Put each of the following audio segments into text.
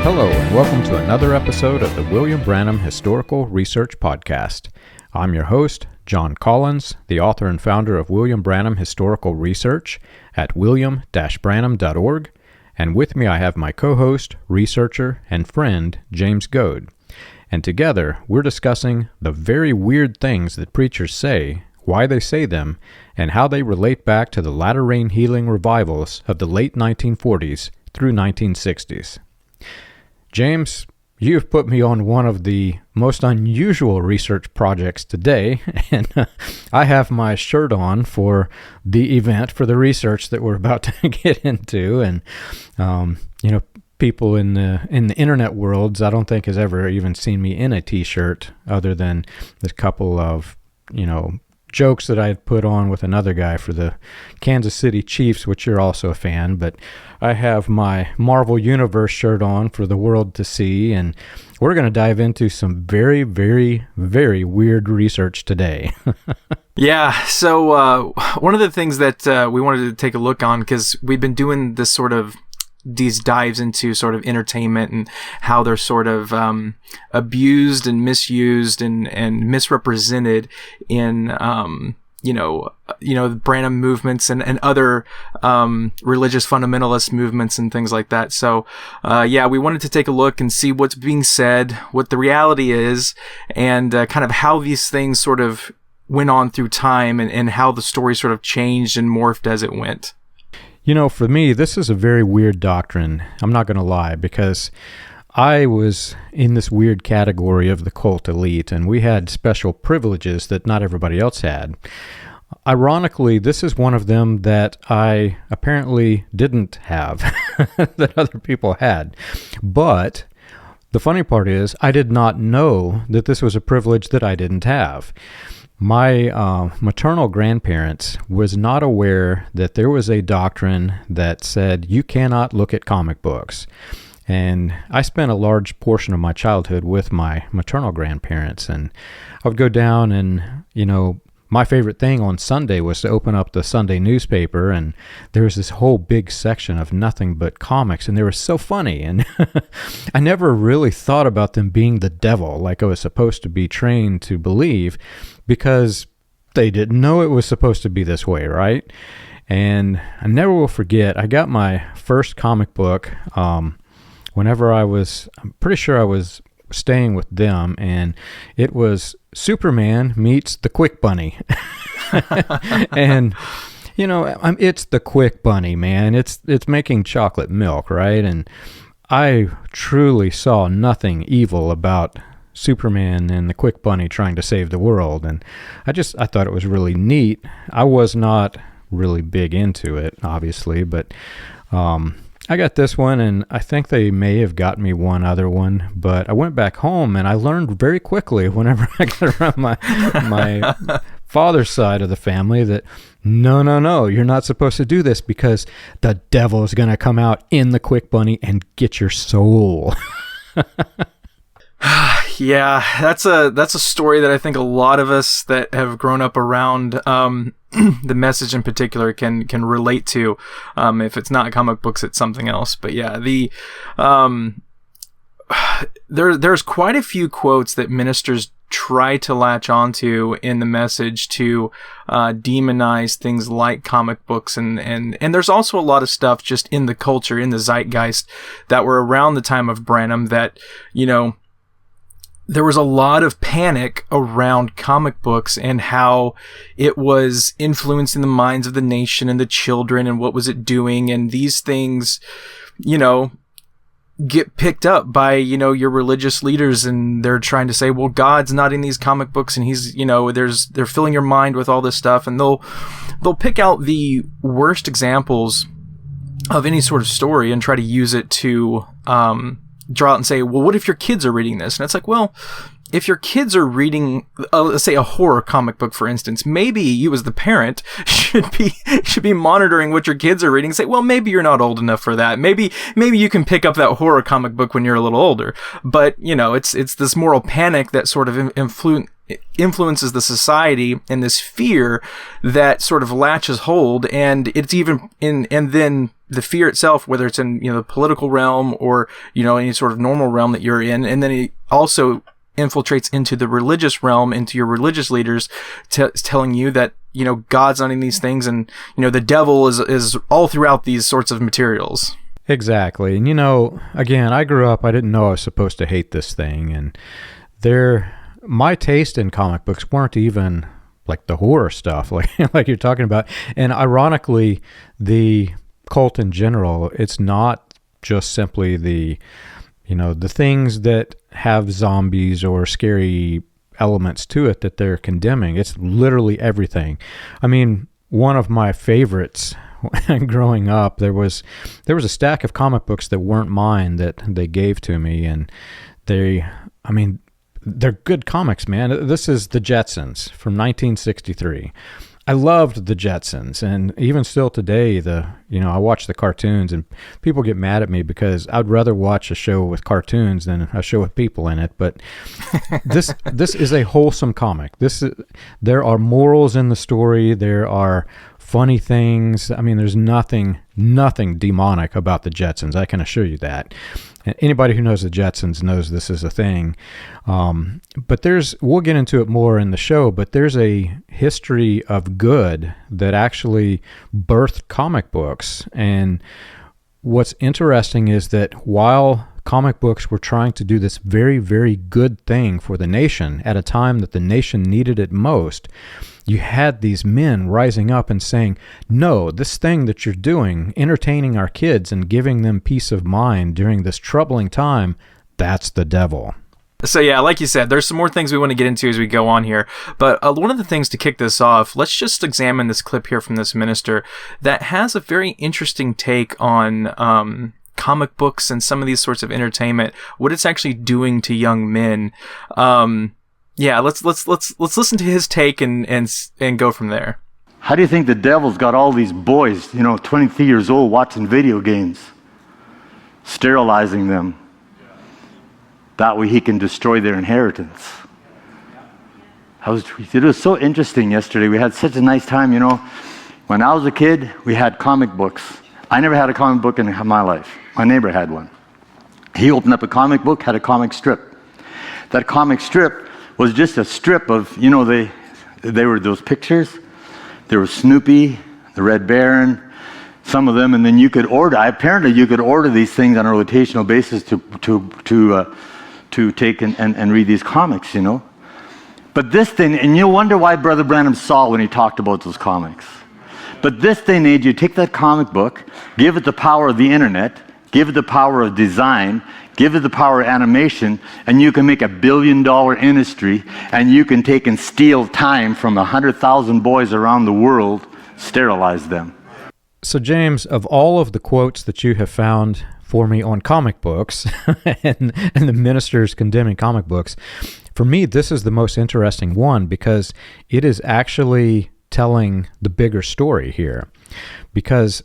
Hello, and welcome to another episode of the William Branham Historical Research Podcast. I'm your host, John Collins, the author and founder of William Branham Historical Research at william-branham.org, and with me I have my co-host, researcher, and friend, James Goad. And together, we're discussing the very weird things that preachers say, why they say them, and how they relate back to the latter-rain healing revivals of the late 1940s through 1960s. James, you've put me on one of the most unusual research projects today, and I have my shirt on for the event, for the research that we're about to get into. And, people in the internet worlds, I don't think has ever even seen me in a t-shirt other than this couple of, jokes that I had put on with another guy for the Kansas City Chiefs, which you're also a fan. But I have my Marvel Universe shirt on for the world to see, and we're going to dive into some very, very, very weird research today. Yeah, so one of the things that we wanted to take a look on, because we've been doing this sort of these dives into sort of entertainment and how they're sort of abused and misused and misrepresented in the Branham movements and other religious fundamentalist movements and things like that. So we wanted to take a look and see what's being said, what the reality is, and kind of how these things sort of went on through time and how the story sort of changed and morphed as it went. For me, this is a very weird doctrine. I'm not going to lie, because I was in this weird category of the cult elite, and we had special privileges that not everybody else had. Ironically, this is one of them that I apparently didn't have, that other people had. But the funny part is, I did not know that this was a privilege that I didn't have. My maternal grandparents was not aware that there was a doctrine that said you cannot look at comic books. And I spent a large portion of my childhood with my maternal grandparents, and I would go down and, my favorite thing on Sunday was to open up the Sunday newspaper, and there was this whole big section of nothing but comics, and they were so funny. And I never really thought about them being the devil like I was supposed to be trained to believe, because they didn't know it was supposed to be this way, right? And I never will forget, I got my first comic book whenever I'm pretty sure I was staying with them, and it was Superman meets the Quick Bunny. And it's the Quick Bunny, man. It's making chocolate milk, right? And I truly saw nothing evil about Superman and the Quick Bunny trying to save the world, and I thought it was really neat. I was not really big into it, obviously, but I got this one, and I think they may have got me one other one, but I went back home and I learned very quickly whenever I got around my father's side of the family that no, you're not supposed to do this, because the devil is going to come out in the Quick Bunny and get your soul. Yeah, that's a story that I think a lot of us that have grown up around the message in particular can relate to. If it's not comic books, it's something else. But yeah, there's quite a few quotes that ministers try to latch onto in the message to demonize things like comic books, and there's also a lot of stuff just in the culture, in the zeitgeist, that were around the time of Branham that there was a lot of panic around comic books and how it was influencing the minds of the nation and the children and what was it doing. And these things, get picked up by, your religious leaders, and they're trying to say, well, God's not in these comic books, and he's, they're filling your mind with all this stuff. And they'll pick out the worst examples of any sort of story and try to use it to, draw out and say, well, what if your kids are reading this? And it's like, well, if your kids are reading, let's say a horror comic book, for instance, maybe you as the parent should be monitoring what your kids are reading and say, well, maybe you're not old enough for that. Maybe you can pick up that horror comic book when you're a little older. But, it's this moral panic that sort of influences the society, and this fear that sort of latches hold, and it's even and then the fear itself, whether it's in the political realm or any sort of normal realm that you're in, and then it also infiltrates into the religious realm, into your religious leaders, telling you that God's not in these things, and the devil is all throughout these sorts of materials. Exactly. And again, I grew up, I didn't know I was supposed to hate this thing, and my taste in comic books weren't even like the horror stuff like you're talking about. And ironically, the cult in general, it's not just simply the things that have zombies or scary elements to it that they're condemning. It's literally everything. I mean, one of my favorites growing up, there was a stack of comic books that weren't mine that they gave to me, and they're good comics, man. This is The Jetsons from 1963. I loved The Jetsons, and even still today, I watch the cartoons, and people get mad at me because I'd rather watch a show with cartoons than a show with people in it. But this is a wholesome comic. There are morals in the story. There are funny things. I mean, there's nothing demonic about the Jetsons. I can assure you that. And anybody who knows the Jetsons knows this is a thing. But we'll get into it more in the show, but there's a history of good that actually birthed comic books. And what's interesting is that while comic books were trying to do this very, very good thing for the nation at a time that the nation needed it most, you had these men rising up and saying, no, this thing that you're doing, entertaining our kids and giving them peace of mind during this troubling time, that's the devil. So yeah, like you said, there's some more things we want to get into as we go on here. But one of the things to kick this off, let's just examine this clip here from this minister that has a very interesting take on comic books and some of these sorts of entertainment, what it's actually doing to young men. Yeah, let's listen to his take and go from there. How do you think the devil's got all these boys, 23 years old, watching video games, sterilizing them? That way he can destroy their inheritance. It was so interesting yesterday. We had such a nice time, When I was a kid, we had comic books. I never had a comic book in my life. My neighbor had one. He opened up a comic book, had a comic strip. That comic strip was just a strip of, they were those pictures. There was Snoopy, the Red Baron, some of them, and then you could order these things on a rotational basis to take and read these comics, But this thing, and you'll wonder why Brother Branham saw when he talked about those comics. But this day and age, you take that comic book, give it the power of the internet, give it the power of design, give it the power of animation, and you can make $1 billion industry, and you can take and steal time from 100,000 boys around the world, sterilize them. So James, of all of the quotes that you have found for me on comic books and the ministers condemning comic books, for me, this is the most interesting one because it is actually telling the bigger story here. Because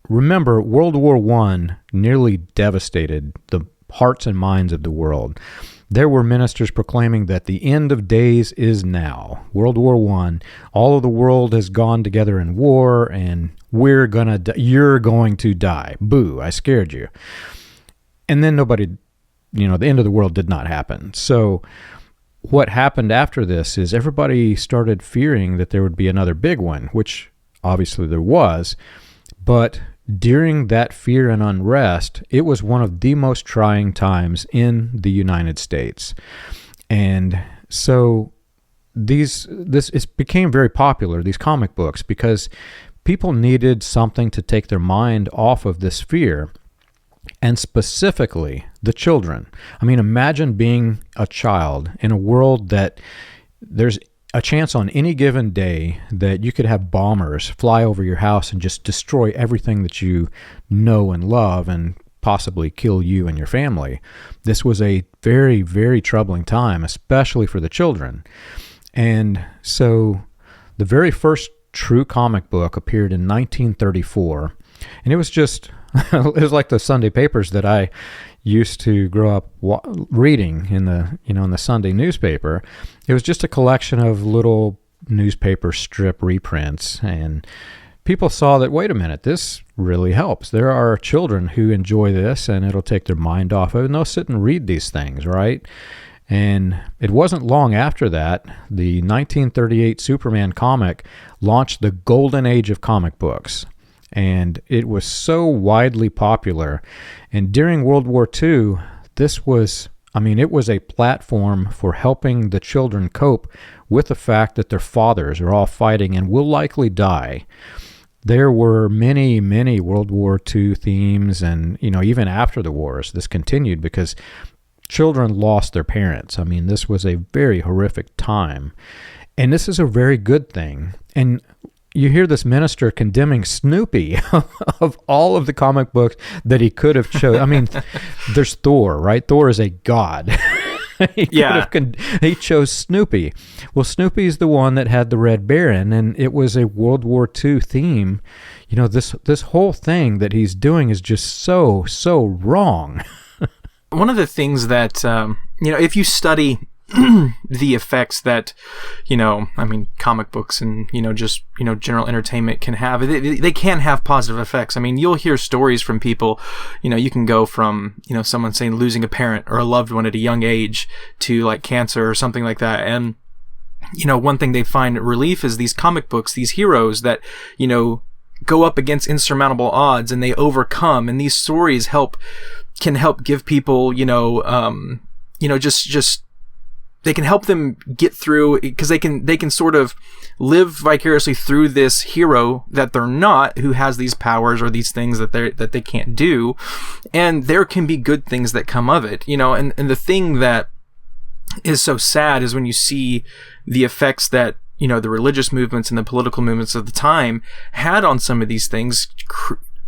remember, World War I nearly devastated the hearts and minds of the world. There were ministers proclaiming that the end of days is now. World War I, all of the world has gone together in war, and you're going to die. Boo, I scared you. And then the end of the world did not happen. So what happened after this is everybody started fearing that there would be another big one, which obviously there was. But during that fear and unrest, it was one of the most trying times in the United States. And so it became very popular, these comic books, because people needed something to take their mind off of this fear. And specifically, the children. I mean, imagine being a child in a world that there's a chance on any given day that you could have bombers fly over your house and just destroy everything that you know and love and possibly kill you and your family. This was a very, very troubling time, especially for the children. And so the very first true comic book appeared in 1934, and it was just it was like the Sunday papers that I used to grow up reading in the Sunday newspaper. It was just a collection of little newspaper strip reprints, and people saw that, wait a minute, this really helps. There are children who enjoy this, and it'll take their mind off of it, and they'll sit and read these things, right? And it wasn't long after that, the 1938 Superman comic launched the golden age of comic books. And it was so widely popular. And during World War II, it was a platform for helping the children cope with the fact that their fathers are all fighting and will likely die. There were many, many World War II themes, and even after the wars, this continued because children lost their parents. I mean, this was a very horrific time. And this is a very good thing. And you hear this minister condemning Snoopy of all of the comic books that he could have chosen. I mean, there's Thor, right? Thor is a god. He chose Snoopy. Well, Snoopy's the one that had the Red Baron, and it was a World War II theme. This whole thing that he's doing is just so wrong. One of the things that, if you study the effects that, comic books and, general entertainment can have, they can have positive effects. I mean, you'll hear stories from people, you can go from, someone saying losing a parent or a loved one at a young age to like cancer or something like that. And, one thing they find relief is these comic books, these heroes that, go up against insurmountable odds and they overcome. And these stories can help give people, they can help them get through, because they can sort of live vicariously through this hero that they're not, who has these powers or these things that they can't do, and there can be good things that come of it, and the thing that is so sad is when you see the effects that the religious movements and the political movements of the time had on some of these things,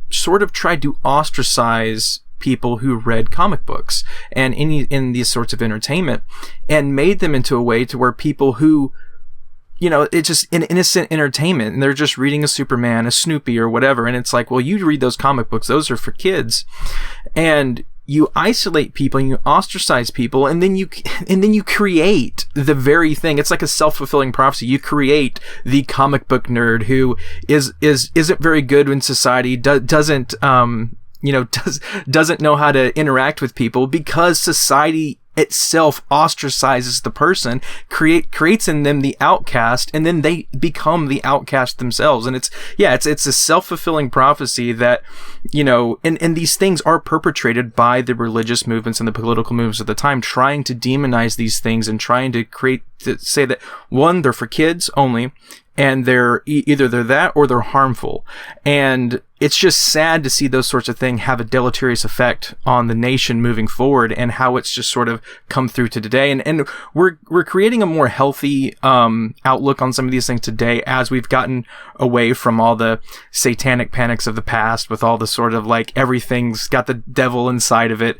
sort of tried to ostracize people who read comic books and in these sorts of entertainment, and made them into a way to where people who, it's just an innocent entertainment and they're just reading a Superman, a Snoopy or whatever. And it's like, well, you read those comic books, those are for kids. And you isolate people and you ostracize people, and then you create the very thing. It's like a self-fulfilling prophecy. You create the comic book nerd who isn't very good in society, doesn't know how to interact with people, because society itself ostracizes the person, creates in them the outcast, and then they become the outcast themselves. And it's a self-fulfilling prophecy that, and these things are perpetrated by the religious movements and the political movements of the time, trying to demonize these things and trying to say that, one, they're for kids only, and they're either that or they're harmful. And it's just sad to see those sorts of things have a deleterious effect on the nation moving forward, and how it's just sort of come through to today. And we're creating a more healthy outlook on some of these things today, as we've gotten away from all the satanic panics of the past, with all the sort of like everything's got the devil inside of it,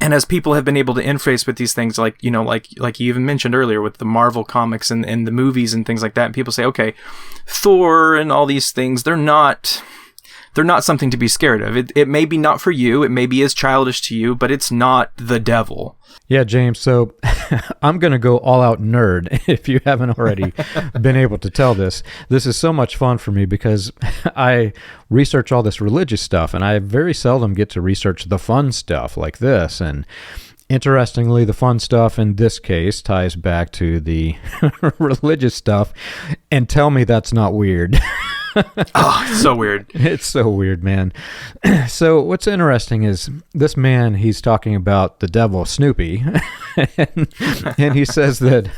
And as people have been able to interface with these things, like you even mentioned earlier with the Marvel comics and the movies and things like that, and people say, okay, Thor and all these things, they're not something to be scared of. It may be not for you, it may be as childish to you, but it's not the devil. Yeah, James, so I'm going to go all out nerd if you haven't already been able to tell this. This is so much fun for me because I research all this religious stuff, and I very seldom get to research the fun stuff like this. And interestingly, the fun stuff in this case ties back to the religious stuff, and tell me that's not weird. Oh, it's so weird. It's so weird, man. So what's interesting is this man, he's talking about the devil, Snoopy, and he says that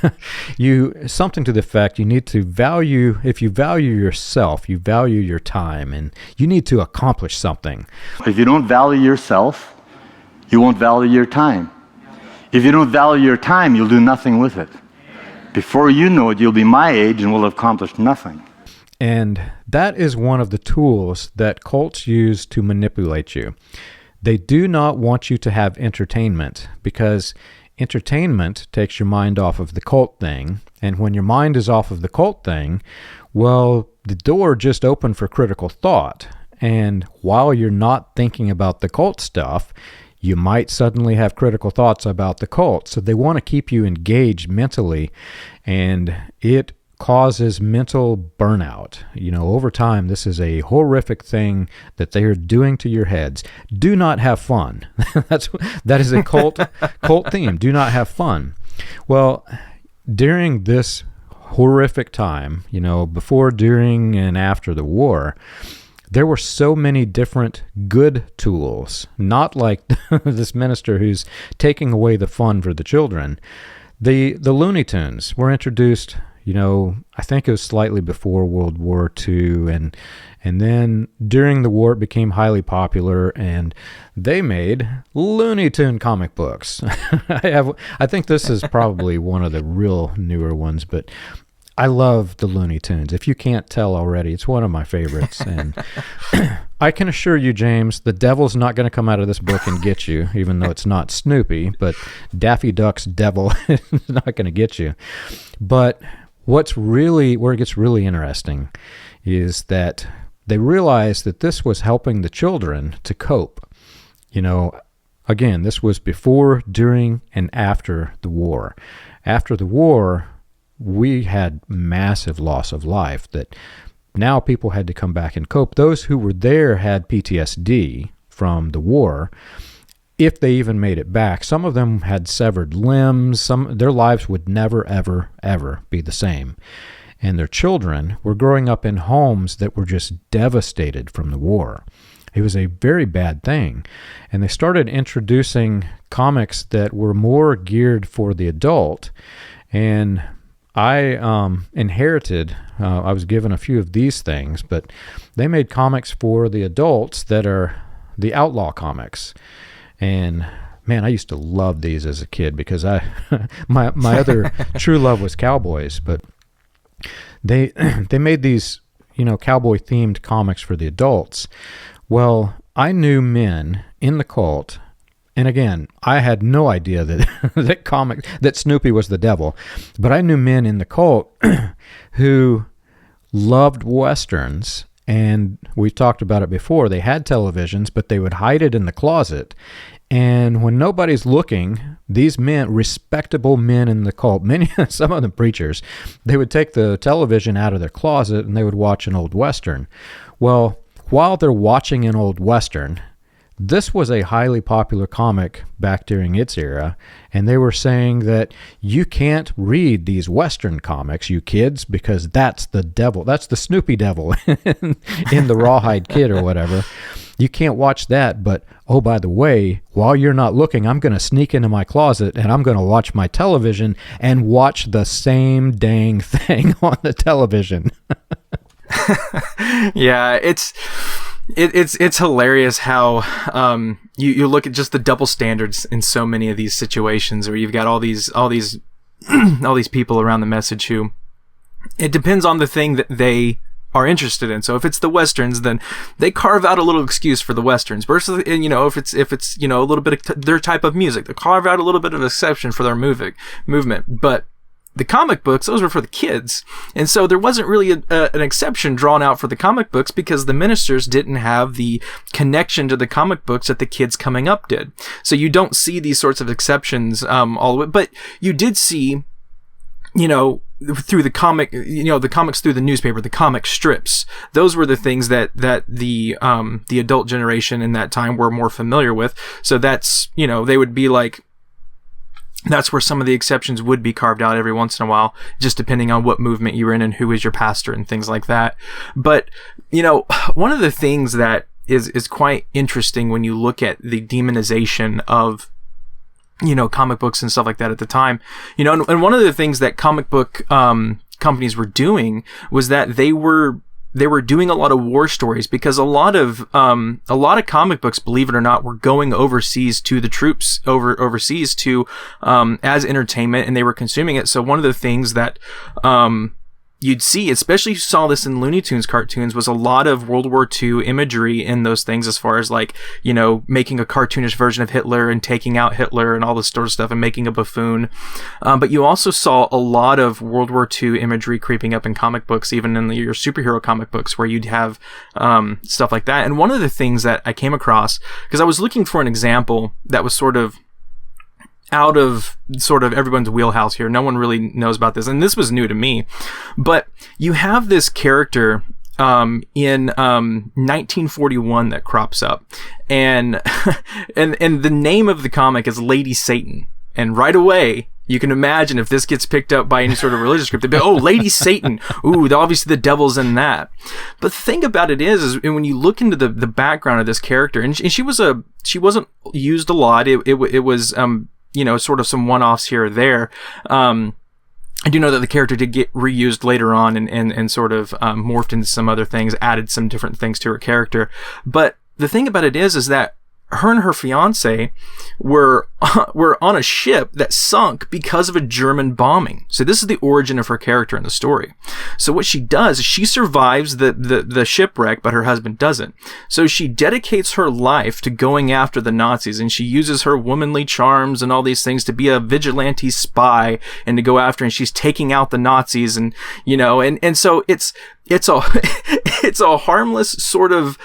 something to the effect, you need to value, if you value yourself, you value your time, and you need to accomplish something. If you don't value yourself, you won't value your time. If you don't value your time, you'll do nothing with it. Before you know it, you'll be my age and will have accomplished nothing. And that is one of the tools that cults use to manipulate you. They do not want you to have entertainment, because entertainment takes your mind off of the cult thing. And when your mind is off of the cult thing, well, the door just opened for critical thought. And while you're not thinking about the cult stuff, you might suddenly have critical thoughts about the cult. So they want to keep you engaged mentally, and it causes mental burnout. Over time, this is a horrific thing that they are doing to your heads. Do not have fun. That is a cult theme. Do not have fun. Well, during this horrific time, before, during, and after the war, there were so many different good tools, not like this minister who's taking away the fun for the children. The Looney Tunes were introduced, I think it was slightly before World War II, and then during the war it became highly popular, and they made Looney Tune comic books. I think this is probably one of the real newer ones, but I love the Looney Tunes. If you can't tell already, it's one of my favorites. And I can assure you, James, the devil's not going to come out of this book and get you, even though it's not Snoopy, but Daffy Duck's devil is not going to get you. But where it gets really interesting is that they realized that this was helping the children to cope. Again, this was before, during, and after the war. After the war, we had massive loss of life that now people had to come back and cope. Those who were there had PTSD from the war, if they even made it back. Some of them had severed limbs. Their lives would never, ever, ever be the same. And their children were growing up in homes that were just devastated from the war. It was a very bad thing. And they started introducing comics that were more geared for the adult. And I inherited, I was given a few of these things, but they made comics for the adults that are the outlaw comics. And man, I used to love these as a kid because my other true love was cowboys, but they made these, cowboy themed comics for the adults. Well, I knew men in the cult. And again, I had no idea that Snoopy was the devil, but I knew men in the cult who loved Westerns, and we've talked about it before. They had televisions, but they would hide it in the closet. And when nobody's looking, these men, respectable men in the cult, some of them preachers, they would take the television out of their closet and they would watch an old Western. Well, while they're watching an old Western, this was a highly popular comic back during its era, and they were saying that you can't read these Western comics, you kids, because that's the devil. That's the Snoopy devil in the Rawhide Kid or whatever. You can't watch that, but, oh, by the way, while you're not looking, I'm going to sneak into my closet, and I'm going to watch my television and watch the same dang thing on the television. Yeah, it's hilarious how you look at just the double standards in so many of these situations where you've got all these all these people around the message who it depends on the thing that they are interested in. So if it's the Westerns, then they carve out a little excuse for the Westerns. Versus, if it's a little bit of their type of music, they carve out a little bit of exception for their movement. But the comic books, those were for the kids. And so there wasn't really an exception drawn out for the comic books because the ministers didn't have the connection to the comic books that the kids coming up did. So you don't see these sorts of exceptions all the way. But you did see, through the comic, the comics through the newspaper, the comic strips. Those were the things that the adult generation in that time were more familiar with. So that's, they would be like, that's where some of the exceptions would be carved out every once in a while, just depending on what movement you were in and who is your pastor and things like that. But, one of the things that is quite interesting when you look at the demonization of, comic books and stuff like that at the time, and one of the things that comic book companies were doing was that they were doing a lot of war stories because a lot of comic books, believe it or not, were going overseas to the troops overseas to as entertainment, and they were consuming it. So one of the things that you'd see, especially if you saw this in Looney Tunes cartoons, was a lot of World War II imagery in those things, as far as like, making a cartoonish version of Hitler and taking out Hitler and all this sort of stuff and making a buffoon. But you also saw a lot of World War II imagery creeping up in comic books, even in your superhero comic books, where you'd have stuff like that. And one of the things that I came across, because I was looking for an example that was sort of out of sort of everyone's wheelhouse here. No one really knows about this, and this was new to me. But you have this character in 1941 that crops up, and and the name of the comic is Lady Satan. And right away, you can imagine if this gets picked up by any sort of religious group, they'd be, oh, Lady Satan. Ooh, obviously the devil's in that. But the thing about it is when you look into the background of this character, and she wasn't used a lot. It was sort of some one-offs here or there. I do know that the character did get reused later on and sort of morphed into some other things, added some different things to her character. But the thing about it is that her and her fiance were on a ship that sunk because of a German bombing. So this is the origin of her character in the story. So what she does is she survives the shipwreck, but her husband doesn't. So she dedicates her life to going after the Nazis, and she uses her womanly charms and all these things to be a vigilante spy and to go after, and she's taking out the Nazis, and so it's a it's a harmless sort of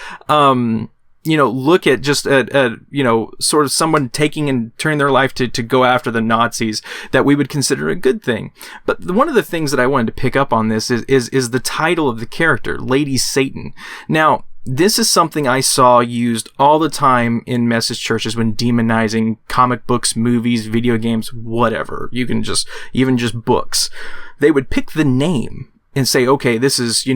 look at just sort of someone taking and turning their life to go after the Nazis that we would consider a good thing. But one of the things that I wanted to pick up on this is the title of the character, Lady Satan. Now, this is something I saw used all the time in message churches when demonizing comic books, movies, video games, whatever. You can even just books. They would pick the name and say, okay, this is,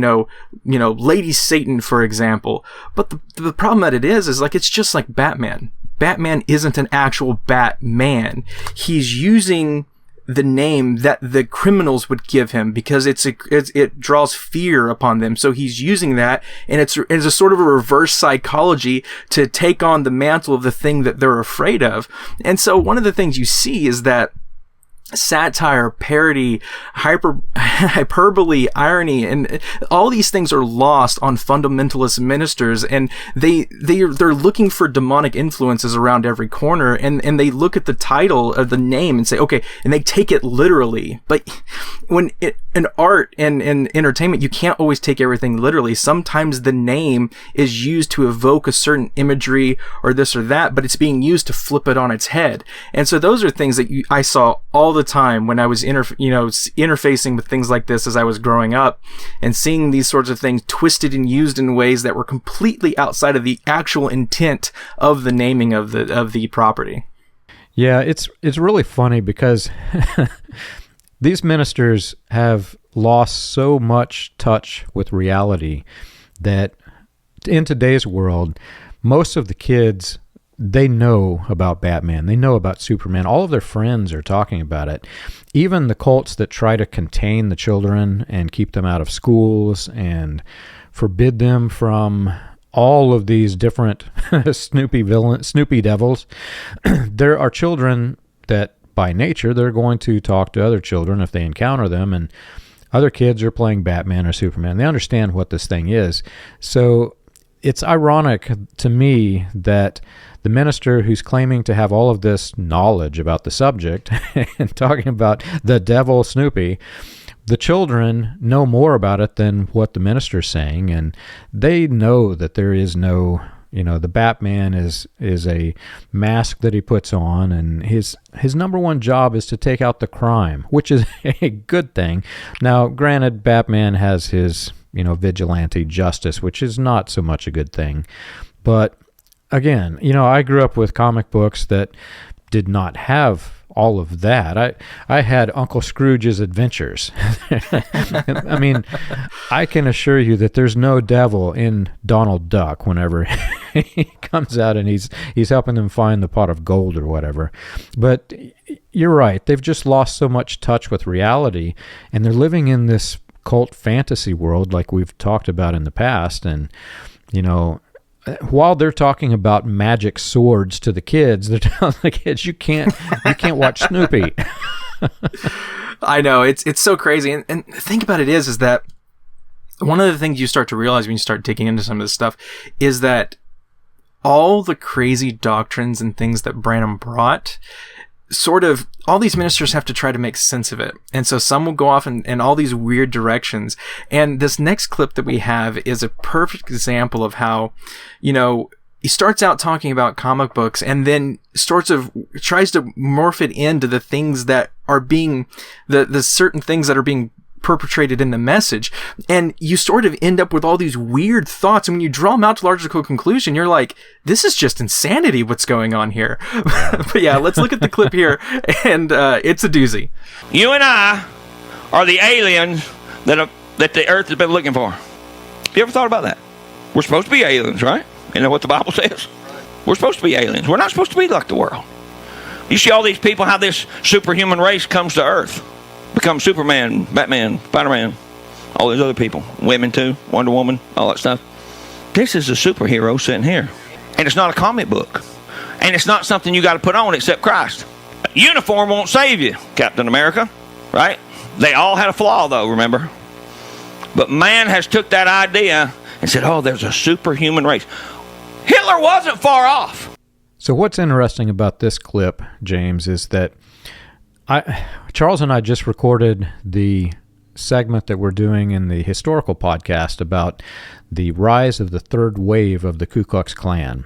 Lady Satan, for example. But the problem that it is like, it's just like Batman. Batman isn't an actual Batman. He's using the name that the criminals would give him because it draws fear upon them. So he's using that, and it's a sort of a reverse psychology to take on the mantle of the thing that they're afraid of. And so one of the things you see is that satire, parody, hyperbole, irony, and all these things are lost on fundamentalist ministers, and they're looking for demonic influences around every corner, and they look at the title of the name and say, okay, and they take it literally. But when in art and entertainment, you can't always take everything literally. Sometimes the name is used to evoke a certain imagery or this or that, but it's being used to flip it on its head. And so those are things that I saw all the time when I was interfacing with things like this as I was growing up, and seeing these sorts of things twisted and used in ways that were completely outside of the actual intent of the naming of the property. Yeah, it's really funny because these ministers have lost so much touch with reality that in today's world, most of the kids, they know about Batman. They know about Superman. All of their friends are talking about it. Even the cults that try to contain the children and keep them out of schools and forbid them from all of these different Snoopy devils. There are children that by nature, they're going to talk to other children if they encounter them, and other kids are playing Batman or Superman. They understand what this thing is. So it's ironic to me that the minister who's claiming to have all of this knowledge about the subject and talking about the devil Snoopy, the children know more about it than what the minister's saying, and they know that there is no, the Batman is a mask that he puts on, and his number one job is to take out the crime, which is a good thing. Now, granted, Batman has his vigilante justice, which is not so much a good thing. But again, I grew up with comic books that did not have all of that. I had Uncle Scrooge's Adventures. I mean, I can assure you that there's no devil in Donald Duck whenever he comes out and he's helping them find the pot of gold or whatever. But you're right. They've just lost so much touch with reality, and they're living in this cult fantasy world like we've talked about in the past. And while they're talking about magic swords to the kids, they're telling the kids, you can't watch Snoopy. I know, it's so crazy. And the thing about it is that one of the things you start to realize when you start digging into some of this stuff is that all the crazy doctrines and things that Branham brought, sort of, all these ministers have to try to make sense of it. And so some will go off in all these weird directions. And this next clip that we have is a perfect example of how, he starts out talking about comic books and then tries to morph it into the things that are being, the certain things that are being perpetrated in the message, and you sort of end up with all these weird thoughts, and when you draw them out to logical conclusion, you're like, this is just insanity what's going on here. But yeah, let's look at the clip here, and it's a doozy. You and I are the aliens that the earth has been looking for. You ever thought about that? We're supposed to be aliens, right? You know what the Bible says? We're supposed to be aliens. We're not supposed to be like the world. You see all these people, how this superhuman race comes to earth. Become Superman, Batman, Spider-Man, all these other people. Women too, Wonder Woman, all that stuff. This is a superhero sitting here. And it's not a comic book. And it's not something you got to put on except Christ. A uniform won't save you, Captain America, right? They all had a flaw though, remember? But man has took that idea and said, oh, there's a superhuman race. Hitler wasn't far off. So what's interesting about this clip, James, is that Charles and I just recorded the segment that we're doing in the historical podcast about the rise of the third wave of the Ku Klux Klan.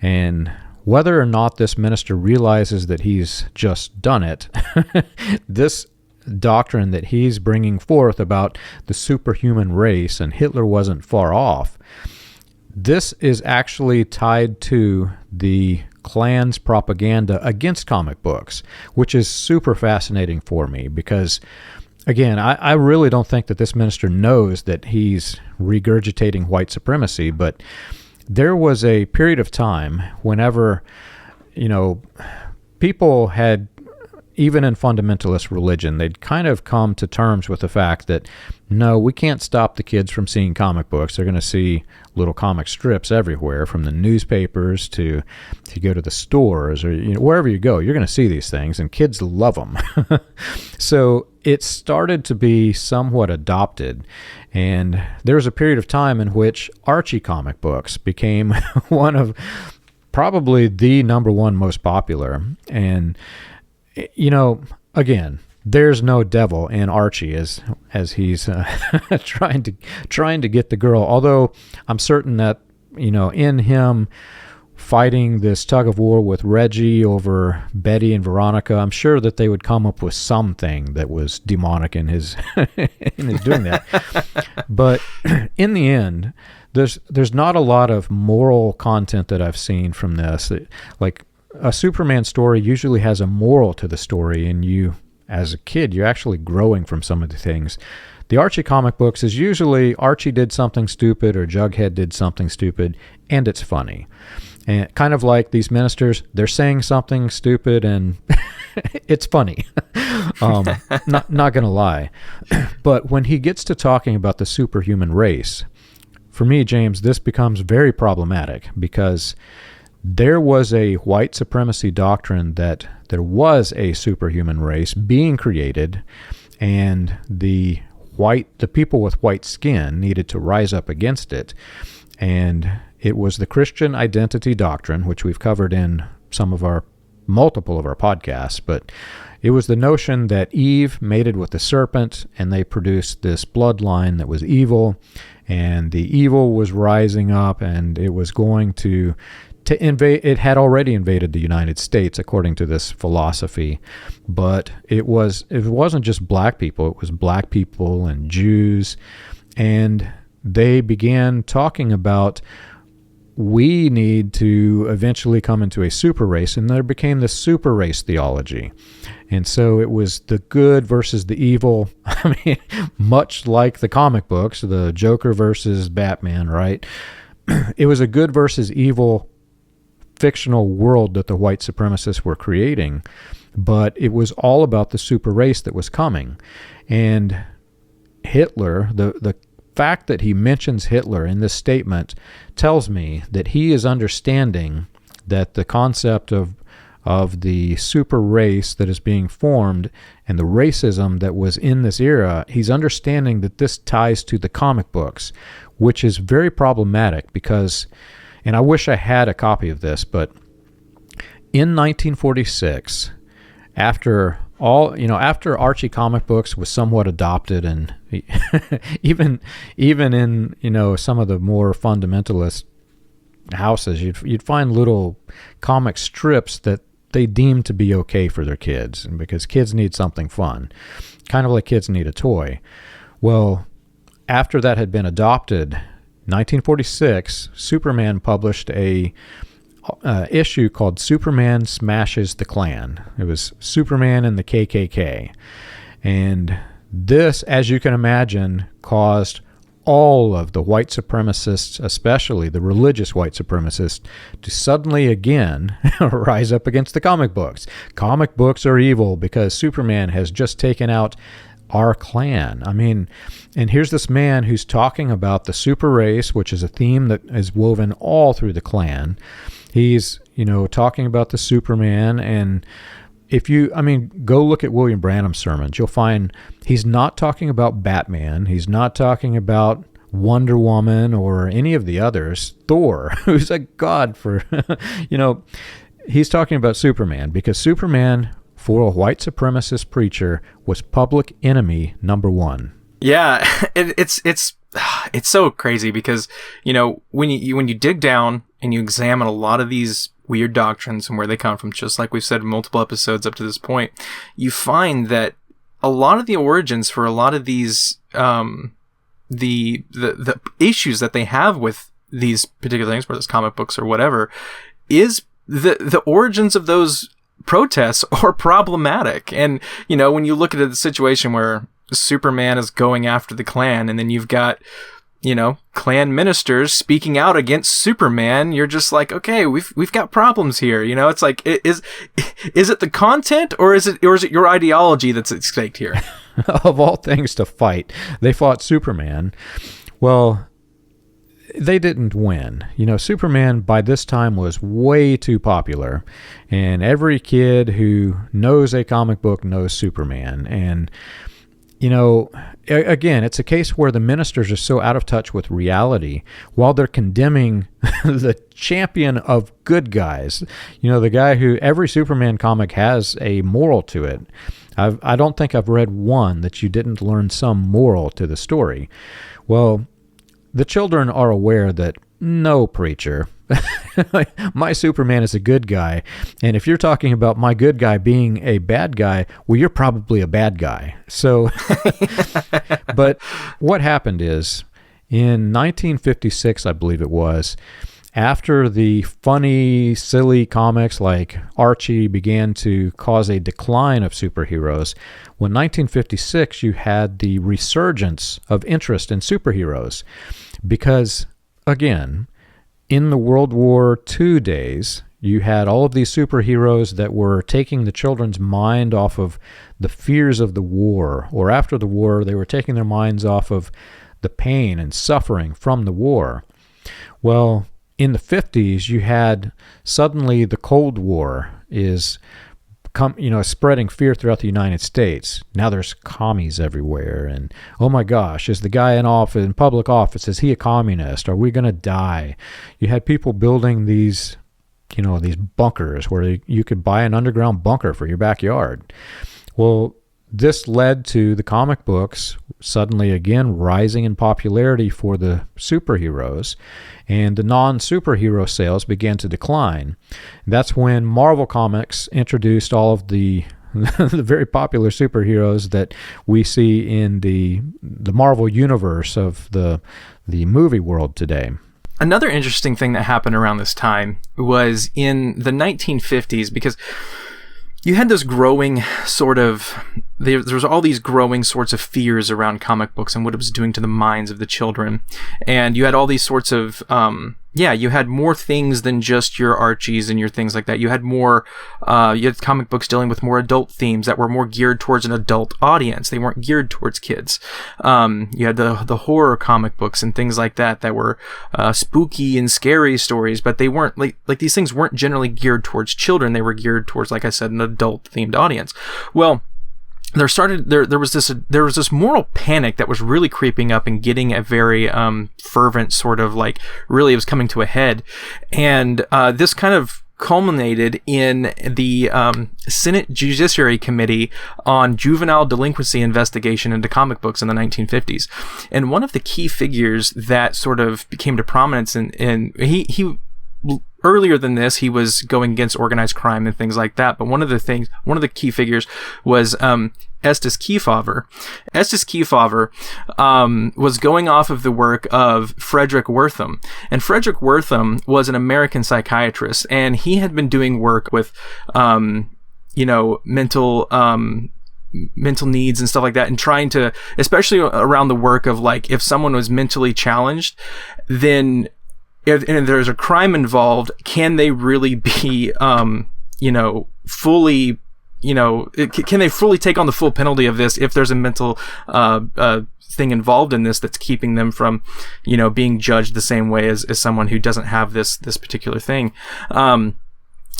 And whether or not this minister realizes that he's just done it, this doctrine that he's bringing forth about the superhuman race and Hitler wasn't far off, this is actually tied to the Klan's propaganda against comic books, which is super fascinating for me because, again, I really don't think that this minister knows that he's regurgitating white supremacy, but there was a period of time whenever, people had, even in fundamentalist religion, they'd kind of come to terms with the fact that, no, we can't stop the kids from seeing comic books. They're going to see little comic strips everywhere, from the newspapers to if you go to the stores or wherever you go, you're going to see these things, and kids love them. So it started to be somewhat adopted, and there was a period of time in which Archie comic books became one of probably the number one most popular. And again, there's no devil in Archie as he's trying to get the girl. Although I'm certain that in him fighting this tug of war with Reggie over Betty and Veronica, I'm sure that they would come up with something that was demonic in his in his doing that. But in the end, there's not a lot of moral content that I've seen from this. Like, a Superman story usually has a moral to the story, and you, as a kid, you're actually growing from some of the things. The Archie comic books is usually Archie did something stupid or Jughead did something stupid, and it's funny. And kind of like these ministers, they're saying something stupid, and it's funny. Not gonna lie. But when he gets to talking about the superhuman race, for me, James, this becomes very problematic because there was a white supremacy doctrine that there was a superhuman race being created, and the people with white skin needed to rise up against it. And it was the Christian identity doctrine, which we've covered in multiple of our podcasts, but it was the notion that Eve mated with the serpent, and they produced this bloodline that was evil, and the evil was rising up, and it was going to invade. It had already invaded the United States, according to this philosophy, but it wasn't just black people. It was black people and Jews, and they began talking about, we need to eventually come into a super race, and there became the super race theology. And so it was the good versus the evil. I mean, much like the comic books, the Joker versus Batman, right? It was a good versus evil fictional world that the white supremacists were creating, but it was all about the super race that was coming. And Hitler, the fact that he mentions Hitler in this statement tells me that he is understanding that the concept of of the super race that is being formed and the racism that was in this era, he's understanding that this ties to the comic books, which is very problematic because, and I wish I had a copy of this, but in 1946, after Archie comic books was somewhat adopted, and even in some of the more fundamentalist houses, you'd find little comic strips that they deem to be okay for their kids, and because kids need something fun, kind of like kids need a toy. Well, after that had been adopted, 1946, Superman published a issue called Superman Smashes the Klan. It was Superman and the KKK. And this, as you can imagine, caused all of the white supremacists, especially the religious white supremacists, to suddenly again rise up against the comic books. Comic books are evil because Superman has just taken out our Klan. I mean, and here's this man who's talking about the super race, which is a theme that is woven all through the Klan. He's, talking about the Superman, and go look at William Branham's sermons. You'll find he's not talking about Batman. He's not talking about Wonder Woman or any of the others. Thor, who's a god for, he's talking about Superman because Superman, for a white supremacist preacher, was public enemy number one. Yeah, it's so crazy because, when you dig down and you examine a lot of these weird doctrines and where they come from, just like we've said in multiple episodes up to this point, you find that a lot of the origins for a lot of these the issues that they have with these particular things, whether it's comic books or whatever, is the origins of those protests are problematic. And when you look at the situation where Superman is going after the Klan, and then you've got Klan ministers speaking out against Superman, you're just like, okay, we've got problems here. It's like, is it the content or is it your ideology that's at stake here? Of all things to fight, they fought Superman. Well, they didn't win. Superman by this time was way too popular, and every kid who knows a comic book knows Superman. And again, it's a case where the ministers are so out of touch with reality while they're condemning the champion of good guys. The guy who every Superman comic has a moral to it. I don't think I've read one that you didn't learn some moral to the story. Well, the children are aware that no preacher, my Superman is a good guy, and if you're talking about my good guy being a bad guy, well, you're probably a bad guy. So, but what happened is, in 1956, I believe it was, after the funny, silly comics like Archie began to cause a decline of superheroes, when 1956 you had the resurgence of interest in superheroes, because, again, in the World War II days, you had all of these superheroes that were taking the children's mind off of the fears of the war, or after the war, they were taking their minds off of the pain and suffering from the war. Well, in the 50s, you had suddenly the Cold War is spreading fear throughout the United States. Now there's commies everywhere, and oh my gosh, is the guy in public office, is he a communist? Are we going to die? You had people building these bunkers where you could buy an underground bunker for your backyard. Well, this led to the comic books suddenly again rising in popularity for the superheroes, and the non-superhero sales began to decline. That's when Marvel Comics introduced all of the the very popular superheroes that we see in the Marvel universe of the movie world today. Another interesting thing that happened around this time was in the 1950s, because you had this growing sort of there's all these growing sorts of fears around comic books and what it was doing to the minds of the children. And you had all these sorts of, you had more things than just your Archies and your things like that. You had more, you had comic books dealing with more adult themes that were more geared towards an adult audience. They weren't geared towards kids. You had the horror comic books and things like that were spooky and scary stories, but they weren't like these things weren't generally geared towards children. They were geared towards, like I said, an adult themed audience. Well, there was this moral panic that was really creeping up and getting a very fervent sort of, like, really it was coming to a head, and this kind of culminated in the Senate Judiciary Committee on Juvenile Delinquency Investigation into Comic Books in the 1950s. And one of the key figures that sort of came to prominence, and he earlier than this, he was going against organized crime and things like that. But one of the key figures was Estes Kefauver. Estes Kefauver was going off of the work of Frederick Wertham. And Frederick Wertham was an American psychiatrist, and he had been doing work with, mental needs and stuff like that, and trying to, especially around the work of, like, if someone was mentally challenged, then if there's a crime involved, can they really be, fully, can they fully take on the full penalty of this if there's a mental thing involved in this that's keeping them from, being judged the same way as someone who doesn't have this particular thing.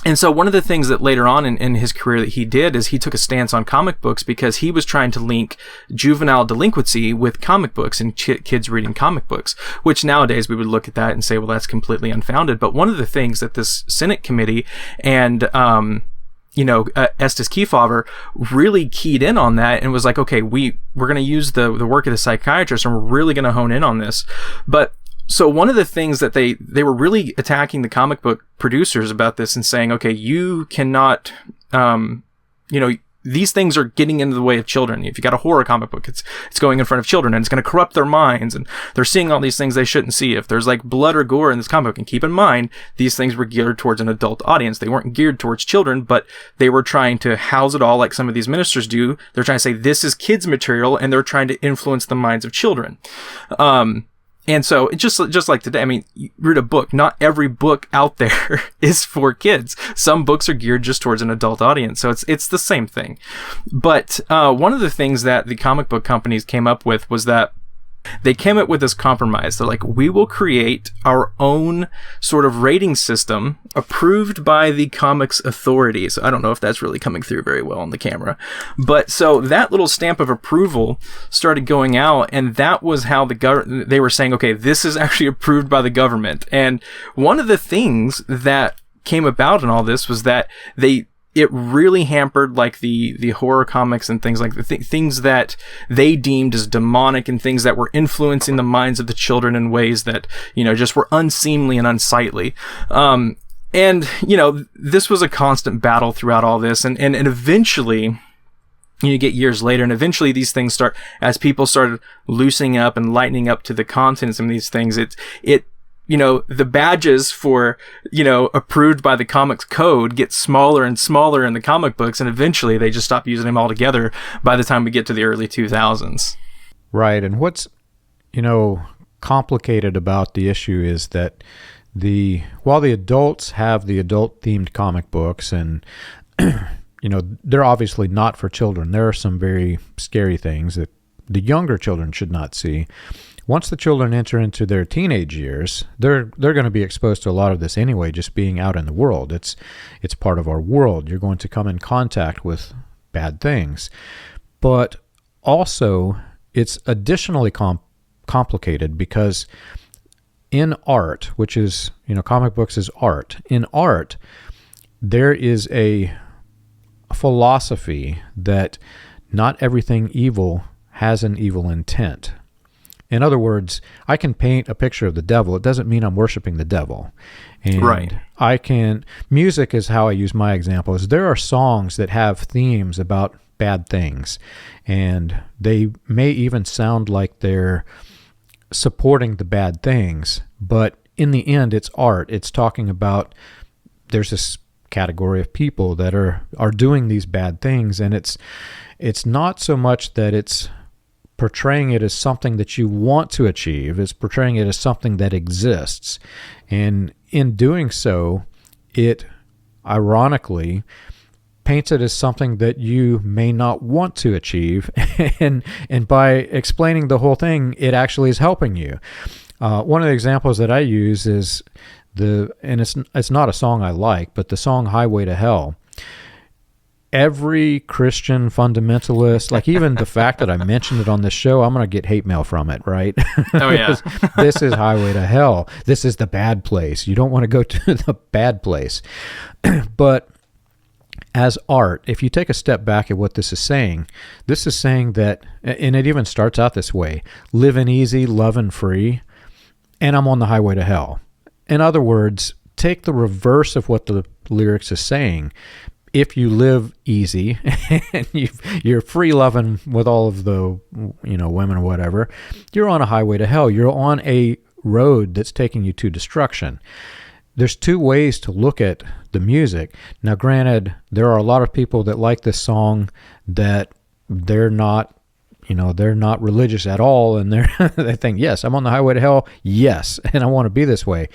And so one of the things that later on in his career that he did is he took a stance on comic books, because he was trying to link juvenile delinquency with comic books and kids reading comic books, which nowadays we would look at that and say, well, that's completely unfounded. But one of the things that this Senate committee and, Estes Kefauver really keyed in on that and was like, okay, we're going to use the work of the psychiatrist, and we're really going to hone in on this. But so one of the things that they were really attacking the comic book producers about this and saying, okay, you cannot, these things are getting into the way of children. If you got a horror comic book, it's going in front of children, and it's going to corrupt their minds, and they're seeing all these things they shouldn't see. If there's, like, blood or gore in this comic book, and keep in mind, these things were geared towards an adult audience. They weren't geared towards children, but they were trying to house it all like some of these ministers do. They're trying to say this is kids material, and they're trying to influence the minds of children. And so, just like today, I mean, you read a book. Not every book out there is for kids. Some books are geared just towards an adult audience. So it's the same thing. But one of the things that the comic book companies came up with was that they came up with this compromise. They're like, we will create our own sort of rating system approved by the comics authorities. I don't know if that's really coming through very well on the camera. But so that little stamp of approval started going out, and that was how they were saying, okay, this is actually approved by the government. And one of the things that came about in all this was that it really hampered, like, the horror comics and things like things that they deemed as demonic and things that were influencing the minds of the children in ways that, just were unseemly and unsightly. And, this was a constant battle throughout all this. And eventually, you get years later, and eventually these things as people started loosening up and lightening up to the contents of these things, the badges for, approved by the comics code get smaller and smaller in the comic books, and eventually they just stop using them altogether by the time we get to the early 2000s. Right. And what's, complicated about the issue is that while the adults have the adult-themed comic books, and, they're obviously not for children. There are some very scary things that the younger children should not see. Once the children enter into their teenage years, they're going to be exposed to a lot of this anyway, just being out in the world. It's part of our world. You're going to come in contact with bad things. But also, it's additionally complicated because in art, which is, comic books is art. In art, there is a philosophy that not everything evil has an evil intent. In other words, I can paint a picture of the devil. It doesn't mean I'm worshiping the devil. And right. Music is how I use my examples. There are songs that have themes about bad things, and they may even sound like they're supporting the bad things, but in the end, it's art. It's talking about, there's this category of people that are doing these bad things, and it's not so much that it's portraying it as something that you want to achieve, it's portraying it as something that exists. And in doing so, it ironically paints it as something that you may not want to achieve, and by explaining the whole thing, it actually is helping you. One of the examples that I use is it's not a song I like, but the song "Highway to Hell." Every Christian fundamentalist, like even the fact that I mentioned it on this show, I'm going to get hate mail from it, right? Oh, yeah. This is highway to hell. This is the bad place. You don't want to go to the bad place. But as art, if you take a step back at what this is saying that, and it even starts out this way, living easy, loving free, and I'm on the highway to hell. In other words, take the reverse of what the lyrics is saying. If you live easy and you're free loving with all of the, women or whatever, you're on a highway to hell. You're on a road that's taking you to destruction. There's two ways to look at the music. Now, granted, there are a lot of people that like this song that they're not religious at all, and they think, yes, I'm on the highway to hell, yes, and I want to be this way.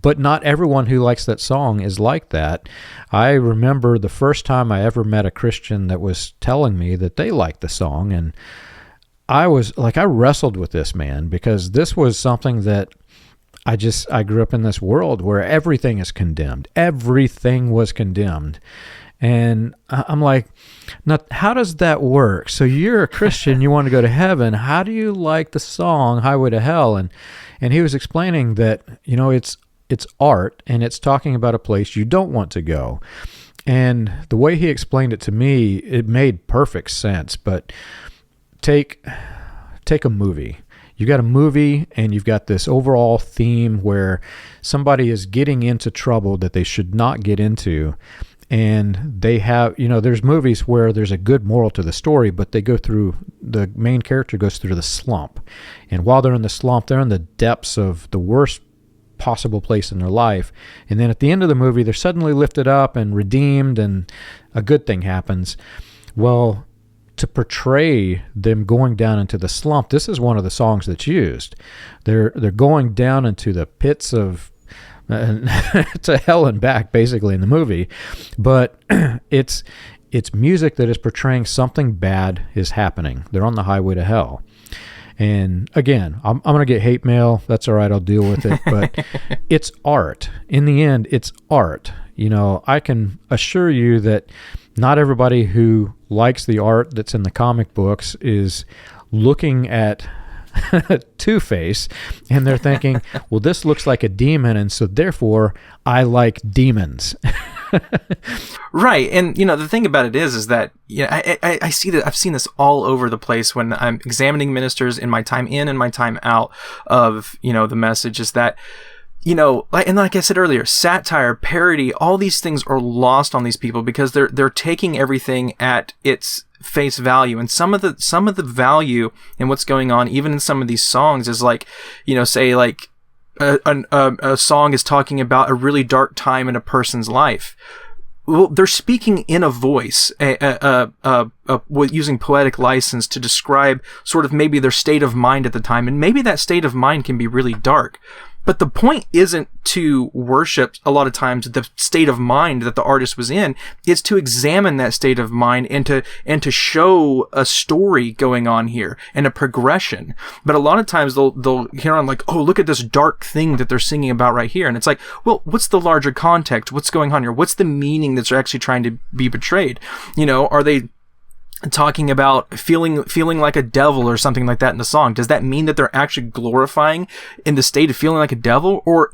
But not everyone who likes that song is like that. I remember the first time I ever met a Christian that was telling me that they liked the song, and I wrestled with this, man, because this was something that I grew up in this world where everything is condemned. Everything was condemned. And I'm like, now, how does that work? So you're a Christian, you want to go to heaven. How do you like the song Highway to Hell? And he was explaining that, it's art, and it's talking about a place you don't want to go. And the way he explained it to me, it made perfect sense. But take a movie. You got a movie, and you've got this overall theme where somebody is getting into trouble that they should not get into. And they have, there's movies where there's a good moral to the story, but the main character goes through the slump. And while they're in the slump, they're in the depths of the worst possible place in their life. And then at the end of the movie, they're suddenly lifted up and redeemed, and a good thing happens. Well, to portray them going down into the slump, this is one of the songs that's used. They're going down into the pits of to hell and back, basically, in the movie. But it's music that is portraying something bad is happening. They're on the highway to hell. And again, I'm going to get hate mail. That's all right. I'll deal with it. But it's art. In the end, it's art. I can assure you that not everybody who likes the art that's in the comic books is looking at Two-Face and they're thinking, well, this looks like a demon, and so therefore I like demons. Right. And, the thing about it is that, I see that I've seen this all over the place when I'm examining ministers in my time in and my time out of, the message is that, and like I said earlier, satire, parody, all these things are lost on these people because they're taking everything at its face value. And some of the value in what's going on, even in some of these songs, is like, say like a song is talking about a really dark time in a person's life. Well, they're speaking in a voice, using poetic license to describe sort of maybe their state of mind at the time. And maybe that state of mind can be really dark. But the point isn't to worship a lot of times the state of mind that the artist was in. It's to examine that state of mind and to show a story going on here and a progression. But a lot of times they'll hear on like, oh, look at this dark thing that they're singing about right here. And it's like, well, what's the larger context? What's going on here? What's the meaning that's actually trying to be portrayed? Are they talking about feeling like a devil or something like that in the song? Does that mean that they're actually glorifying in the state of feeling like a devil, or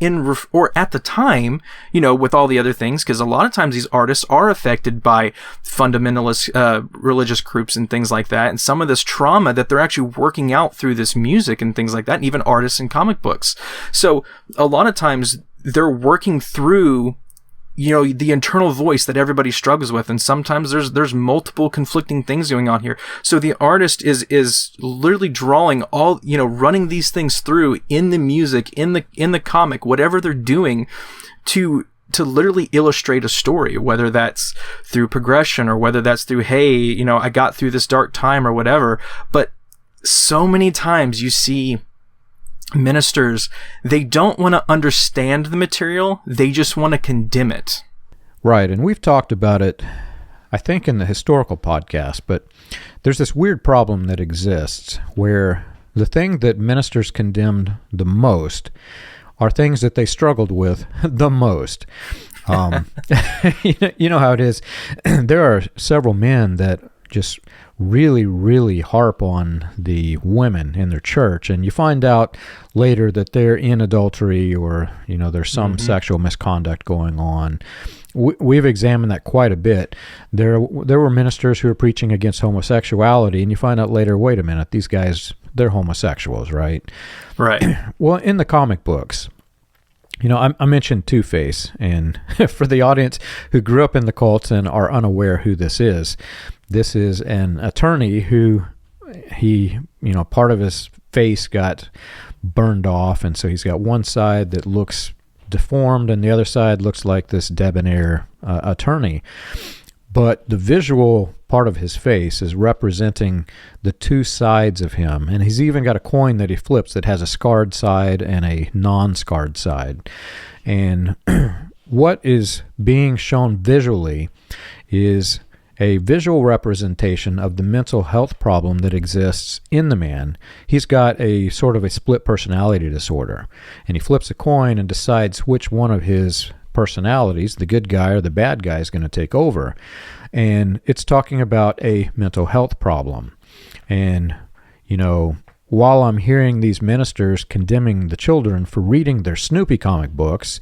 at the time, with all the other things? Because a lot of times these artists are affected by fundamentalist religious groups and things like that, and some of this trauma that they're actually working out through this music and things like that, and even artists in comic books. So a lot of times they're working through the internal voice that everybody struggles with, and sometimes there's multiple conflicting things going on here. So the artist is literally drawing all, running these things through in the music, in the comic, whatever they're doing, to to literally illustrate a story, whether that's through progression or whether that's through, hey, you know, I got through this dark time or whatever. But so many times you see ministers, they don't want to understand the material, they just want to condemn it. Right, and we've talked about it, I think, in the historical podcast, but there's this weird problem that exists where the thing that ministers condemned the most are things that they struggled with the most. You know how it is. There are several men that just really, really harp on the women in their church, and you find out later that they're in adultery, or, you know, there's some sexual misconduct going on. We've examined that quite a bit. There were ministers who were preaching against homosexuality, and you find out later, wait a minute, these guys, they're homosexuals, right? Right. Well, in the comic books, you know, I mentioned Two-Face, and for the audience who grew up in the cults and are unaware who this is an attorney who, you know, part of his face got burned off, and so he's got one side that looks deformed and the other side looks like this debonair attorney. But the visual part of his face is representing the two sides of him. And he's even got a coin that he flips that has a scarred side and a non-scarred side. And what is being shown visually is a visual representation of the mental health problem that exists in the man. He's got a sort of a split personality disorder. And he flips a coin and decides which one of his personalities, the good guy or the bad guy, is going to take over. And it's talking about a mental health problem. And, you know, while I'm hearing these ministers condemning the children for reading their Snoopy comic books,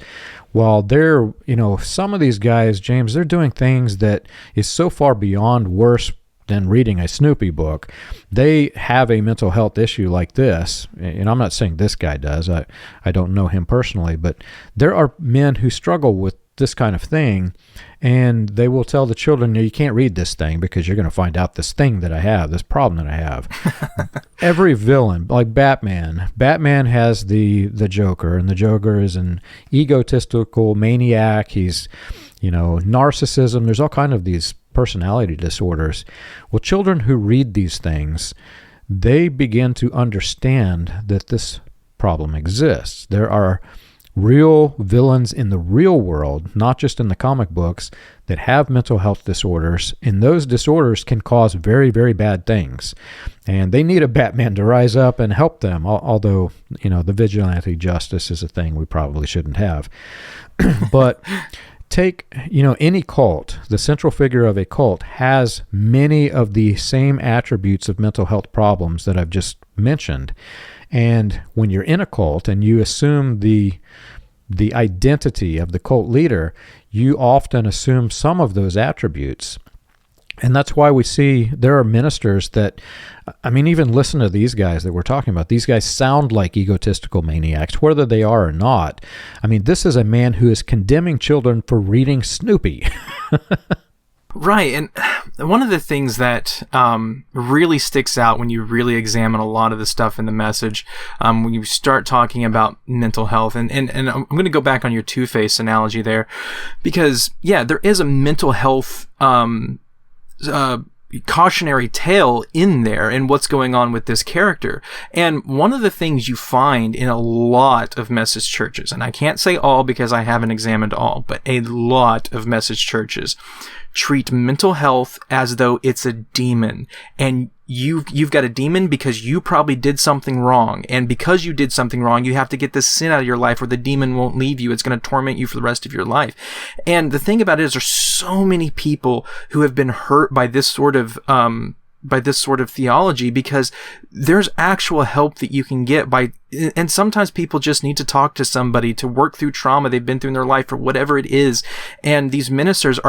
while they're, you know, some of these guys, James, they're doing things that is so far beyond worse than reading a Snoopy book. They have a mental health issue like this, and I'm not saying this guy does. I don't know him personally, but there are men who struggle with this kind of thing, and they will tell the children, no, you can't read this thing because you're going to find out this thing that I have, this problem that I have. Every villain, like Batman has the Joker, and the Joker is an egotistical maniac. He's, you know, narcissism. There's all kind of these personality disorders. Well, children who read these things, they begin to understand that this problem exists. There are real villains in the real world, not just in the comic books, that have mental health disorders, and those disorders can cause very, very bad things. And they need a Batman to rise up and help them, although, you know, the vigilante justice is a thing we probably shouldn't have. But take, you know, any cult, the central figure of a cult has many of the same attributes of mental health problems that I've just mentioned. And when you're in a cult and you assume the identity of the cult leader, you often assume some of those attributes. And that's why we see there are ministers that, I mean, even listen to these guys that we're talking about. These guys sound like egotistical maniacs, whether they are or not. I mean, this is a man who is condemning children for reading Snoopy. Right, and one of the things that really sticks out when you really examine a lot of the stuff in the message, when you start talking about mental health, and I'm going to go back on your Two-Face analogy there, because, yeah, there is a mental health cautionary tale in there and what's going on with this character. And one of the things you find in a lot of message churches, and I can't say all because I haven't examined all, but a lot of message churches treat mental health as though it's a demon, and you've got a demon because you probably did something wrong, and because you did something wrong, you have to get this sin out of your life, or the demon won't leave you. It's going to torment you for the rest of your life. And the thing about it is, there's so many people who have been hurt by this sort of theology, because there's actual help that you can get by, and sometimes people just need to talk to somebody to work through trauma they've been through in their life or whatever it is. And these ministers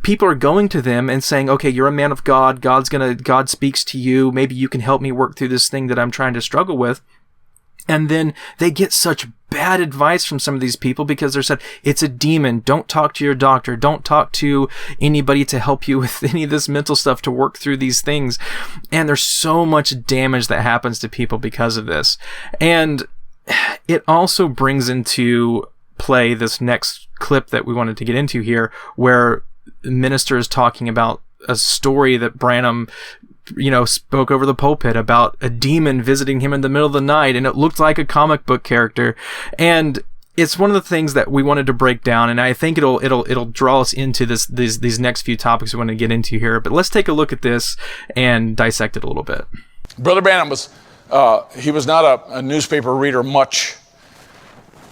people are going to them and saying, okay, you're a man of God. God speaks to you. Maybe you can help me work through this thing that I'm trying to struggle with. And then they get such bad advice from some of these people because they're said, it's a demon. Don't talk to your doctor. Don't talk to anybody to help you with any of this mental stuff to work through these things. And there's so much damage that happens to people because of this. And it also brings into play this next clip that we wanted to get into here, where the minister is talking about a story that Branham, spoke over the pulpit about a demon visiting him in the middle of the night, and it looked like a comic book character. And it's one of the things that we wanted to break down, and I think it'll draw us into these next few topics we want to get into here. But let's take a look at this and dissect it a little bit. Brother Branham he was not a newspaper reader much,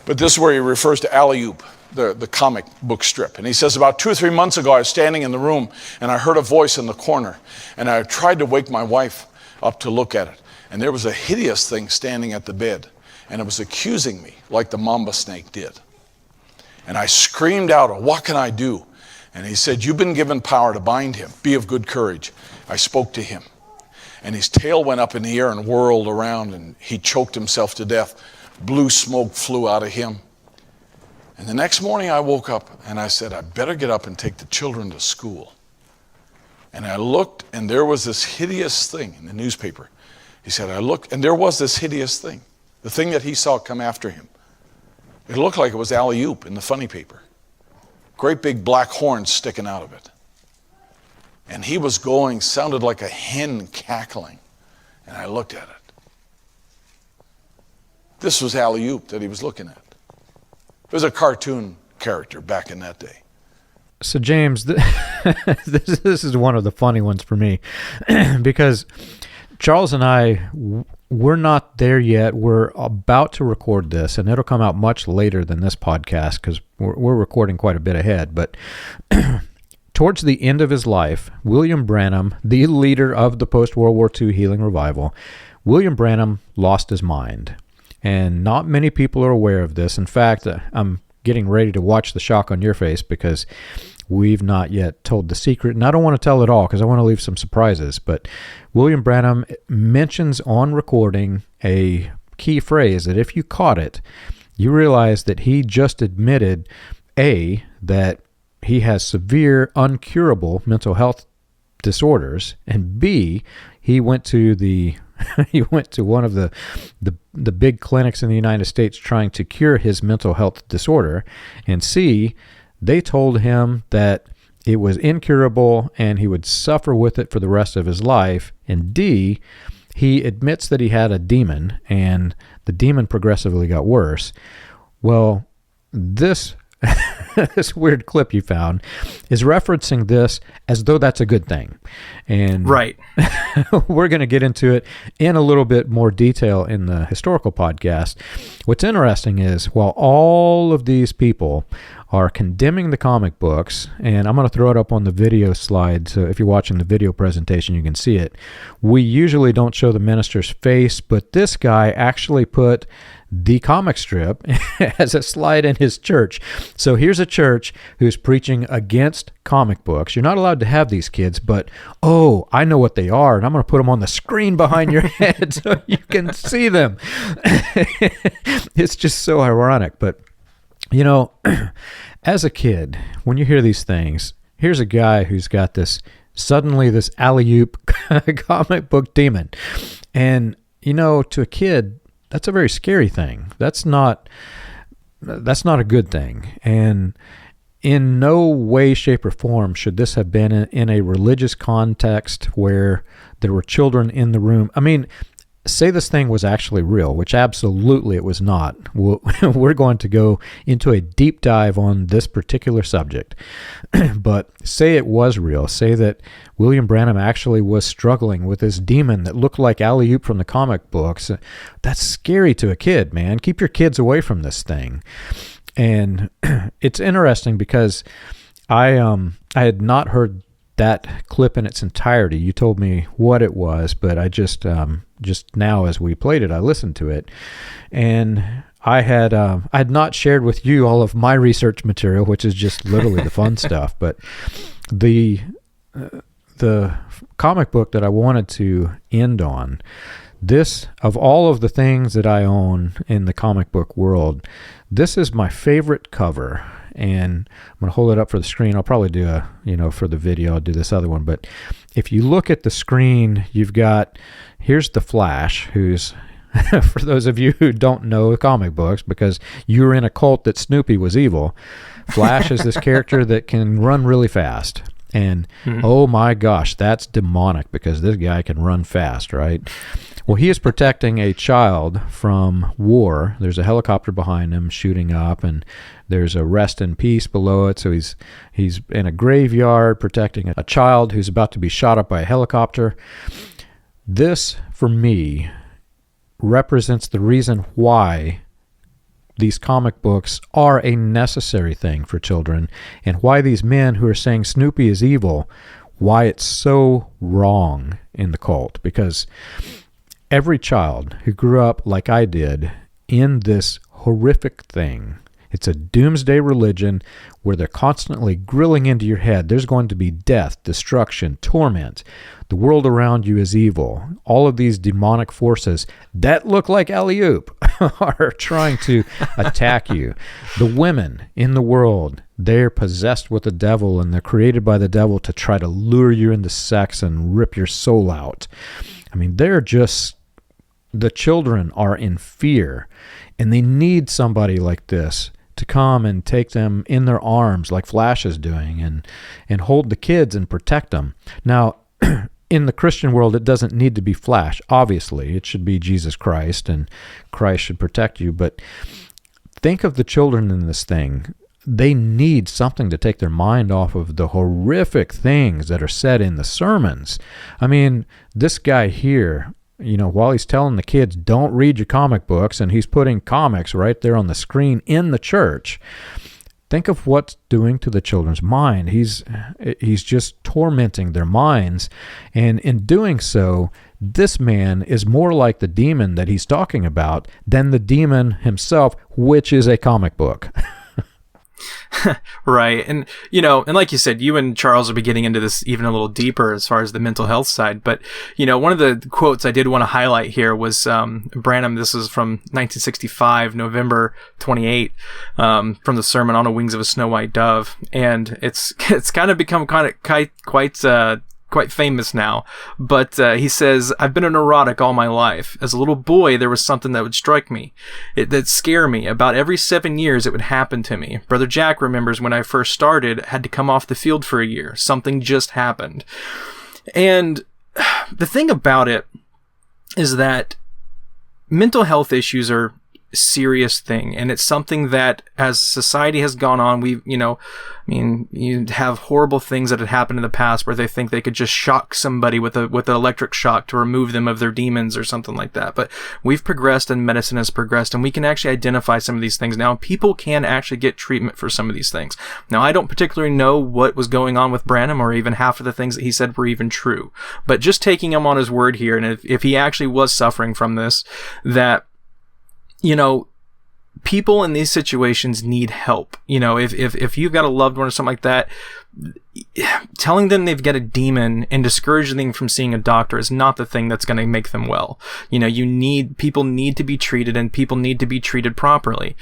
but this is where he refers to Alley-Oop, the comic book strip. And he says, about 2 or 3 months ago, I was standing in the room and I heard a voice in the corner, and I tried to wake my wife up to look at it. And there was a hideous thing standing at the bed, and it was accusing me like the mamba snake did. And I screamed out, what can I do? And he said, you've been given power to bind him. Be of good courage. I spoke to him, and his tail went up in the air and whirled around, and he choked himself to death. Blue smoke flew out of him. And the next morning I woke up and I said, I better get up and take the children to school. And I looked, and there was this hideous thing in the newspaper. He said, I looked, and there was this hideous thing, the thing that he saw come after him. It looked like it was Alley-Oop in the funny paper. Great big black horns sticking out of it. And he was going, sounded like a hen cackling. And I looked at it. This was Alley-Oop that he was looking at. It was a cartoon character back in that day. So James, this is one of the funny ones for me, because Charles and I, we're not there yet. We're about to record this, and it'll come out much later than this podcast because we're recording quite a bit ahead. But towards the end of his life, William Branham, the leader of the post-World War II healing revival, William Branham lost his mind. And not many people are aware of this. In fact, I'm getting ready to watch the shock on your face because we've not yet told the secret. And I don't want to tell it all because I want to leave some surprises. But William Branham mentions on recording a key phrase that if you caught it, you realize that he just admitted, A, that he has severe, uncurable mental health disorders, and B, he went to one of the big clinics in the United States trying to cure his mental health disorder, and C, they told him that it was incurable and he would suffer with it for the rest of his life, and D, he admits that he had a demon and the demon progressively got worse. Well, this this weird clip you found is referencing this as though that's a good thing. And right. We're going to get into it in a little bit more detail in the historical podcast. What's interesting is while all of these people are condemning the comic books, and I'm going to throw it up on the video slide, so if you're watching the video presentation, you can see it. We usually don't show the minister's face, but this guy actually put the comic strip as a slide in his church. So here's a church who's preaching against comic books. You're not allowed to have these kids, but oh, I know what they are, and I'm going to put them on the screen behind your head so you can see them. It's just so ironic. But, as a kid, when you hear these things, here's a guy who's got this Alley-Oop comic book demon. And, to a kid, that's a very scary thing. That's not a good thing. And in no way, shape, or form should this have been in a religious context where there were children in the room. I mean, say this thing was actually real, which absolutely it was not. We're going to go into a deep dive on this particular subject. But say it was real. Say that William Branham actually was struggling with this demon that looked like Alley-Oop from the comic books. That's scary to a kid, man. Keep your kids away from this thing. And it's interesting because I had not heard that clip in its entirety. You told me what it was, but I just now as we played it, I listened to it, and I had not shared with you all of my research material, which is just literally the fun stuff. But the comic book that I wanted to end on, this, of all of the things that I own in the comic book world, this is my favorite cover. And I'm going to hold it up for the screen. I'll probably do for the video, I'll do this other one. But if you look at the screen, here's the Flash, who's for those of you who don't know comic books, because you're in a cult that Snoopy was evil, Flash is this character that can run really fast. And oh my gosh, that's demonic, because this guy can run fast, right? Well, he is protecting a child from war. There's a helicopter behind him shooting up, and there's a rest in peace below it. So he's in a graveyard protecting a child who's about to be shot up by a helicopter. This, for me, represents the reason why these comic books are a necessary thing for children, and why these men who are saying Snoopy is evil, why it's so wrong in the cult. Because every child who grew up like I did in this horrific thing, it's a doomsday religion where they're constantly grilling into your head. There's going to be death, destruction, torment. The world around you is evil. All of these demonic forces that look like alley-oop are trying to attack you. The women in the world, they're possessed with the devil, and they're created by the devil to try to lure you into sex and rip your soul out. I mean, the children are in fear, and they need somebody like this to come and take them in their arms like Flash is doing, and hold the kids and protect them. Now, in the Christian world, it doesn't need to be Flash. Obviously, it should be Jesus Christ, and Christ should protect you. But think of the children in this thing. They need something to take their mind off of the horrific things that are said in the sermons. I mean, this guy here, while he's telling the kids, don't read your comic books, and he's putting comics right there on the screen in the church, think of what's doing to the children's mind. He's just tormenting their minds, and in doing so, this man is more like the demon that he's talking about than the demon himself, which is a comic book. Right. And, and like you said, you and Charles will be getting into this even a little deeper as far as the mental health side. But, one of the quotes I did want to highlight here was Branham. This is from 1965, November 28, from the sermon On the Wings of a Snow White Dove. And it's kind of become quite famous now, but he says, I've been a neurotic all my life. As a little boy, there was something that would strike me, that'd scare me. About every 7 years, it would happen to me. Brother Jack remembers when I first started, had to come off the field for a year. Something just happened. And the thing about it is that mental health issues are a serious thing, and it's something that as society has gone on, you have horrible things that had happened in the past where they think they could just shock somebody with an electric shock to remove them of their demons or something like that. But we've progressed, and medicine has progressed, and we can actually identify some of these things now. People can actually get treatment for some of these things. Now, I don't particularly know what was going on with Branham, or even half of the things that he said were even true. But just taking him on his word here, and if he actually was suffering from this, that people in these situations need help. If you've got a loved one or something like that, telling them they've got a demon and discouraging them from seeing a doctor is not the thing that's going to make them well. People need to be treated, and people need to be treated properly.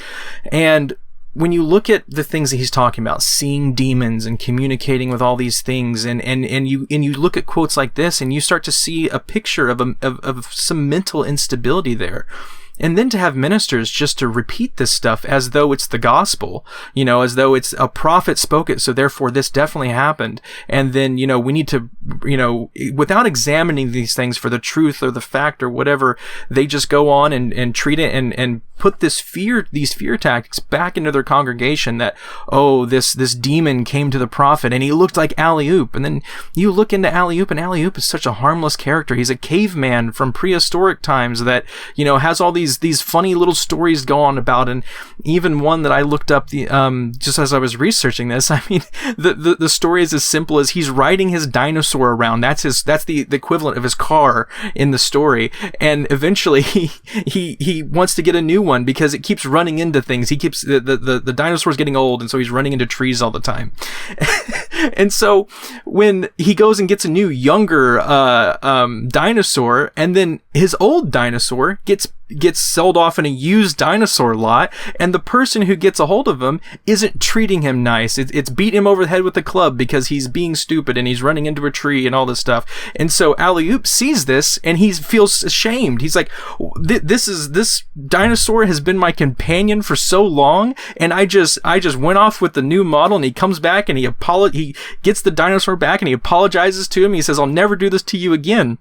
And when you look at the things that he's talking about, seeing demons and communicating with all these things, and you look at quotes like this, and you start to see a picture of some mental instability there. And then to have ministers just to repeat this stuff as though it's the gospel, as though it's a prophet spoke it, so therefore this definitely happened. And then, we need to, without examining these things for the truth or the fact or whatever, they just go on and treat it and put these fear tactics back into their congregation that, this demon came to the prophet and he looked like alley-oop. And then you look into alley-oop, and alley-oop is such a harmless character. He's a caveman from prehistoric times that, has all these funny little stories go on about, and even one that I looked up just as I was researching this. I mean, the story is as simple as he's riding his dinosaur around. That's the equivalent of his car in the story. And eventually he wants to get a new one because it keeps running into things. He keeps the dinosaur's getting old, and so he's running into trees all the time. And so when he goes and gets a new, younger dinosaur, and then his old dinosaur gets gets sold off in a used dinosaur lot, and the person who gets a hold of him isn't treating him nice. It's beating him over the head with a club because he's being stupid and he's running into a tree and all this stuff. And so Alley-oop sees this and he feels ashamed. He's like, this dinosaur has been my companion for so long, and I just went off with the new model. And he comes back and he gets the dinosaur back and he apologizes to him. He says, I'll never do this to you again.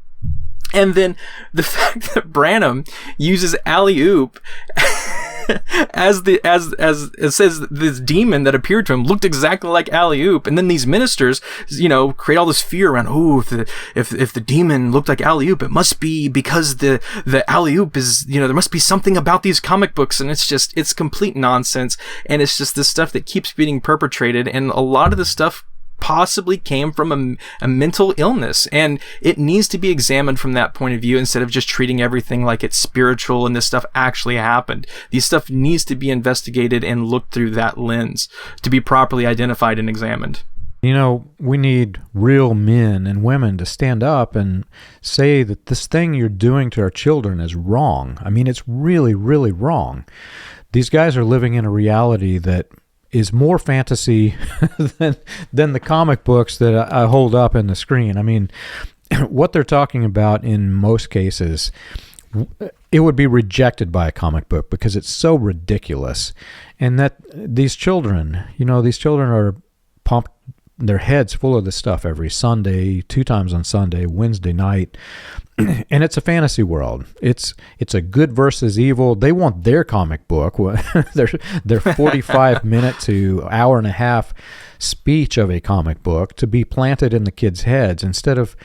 And then the fact that Branham uses Alley-oop as it says, this demon that appeared to him looked exactly like Alley-oop, and then these ministers, create all this fear around, if the demon looked like Alley-oop, it must be because the Alley-oop is, there must be something about these comic books, and it's complete nonsense, and it's just this stuff that keeps being perpetrated, and a lot of the stuff possibly came from a mental illness, and it needs to be examined from that point of view instead of just treating everything like it's spiritual and this stuff actually happened. These stuff needs to be investigated and looked through that lens to be properly identified and examined. We need real men and women to stand up and say that this thing you're doing to our children is wrong. I mean, it's really, really wrong. These guys are living in a reality that is more fantasy than the comic books that I hold up in the screen. I mean, what they're talking about in most cases, it would be rejected by a comic book because it's so ridiculous. And that these children are pumped their heads full of this stuff every Sunday, 2 times on Sunday, Wednesday night. And it's a fantasy world. It's a good versus evil. They want their comic book, their 45-minute to hour and a half speech of a comic book to be planted in the kids' heads instead of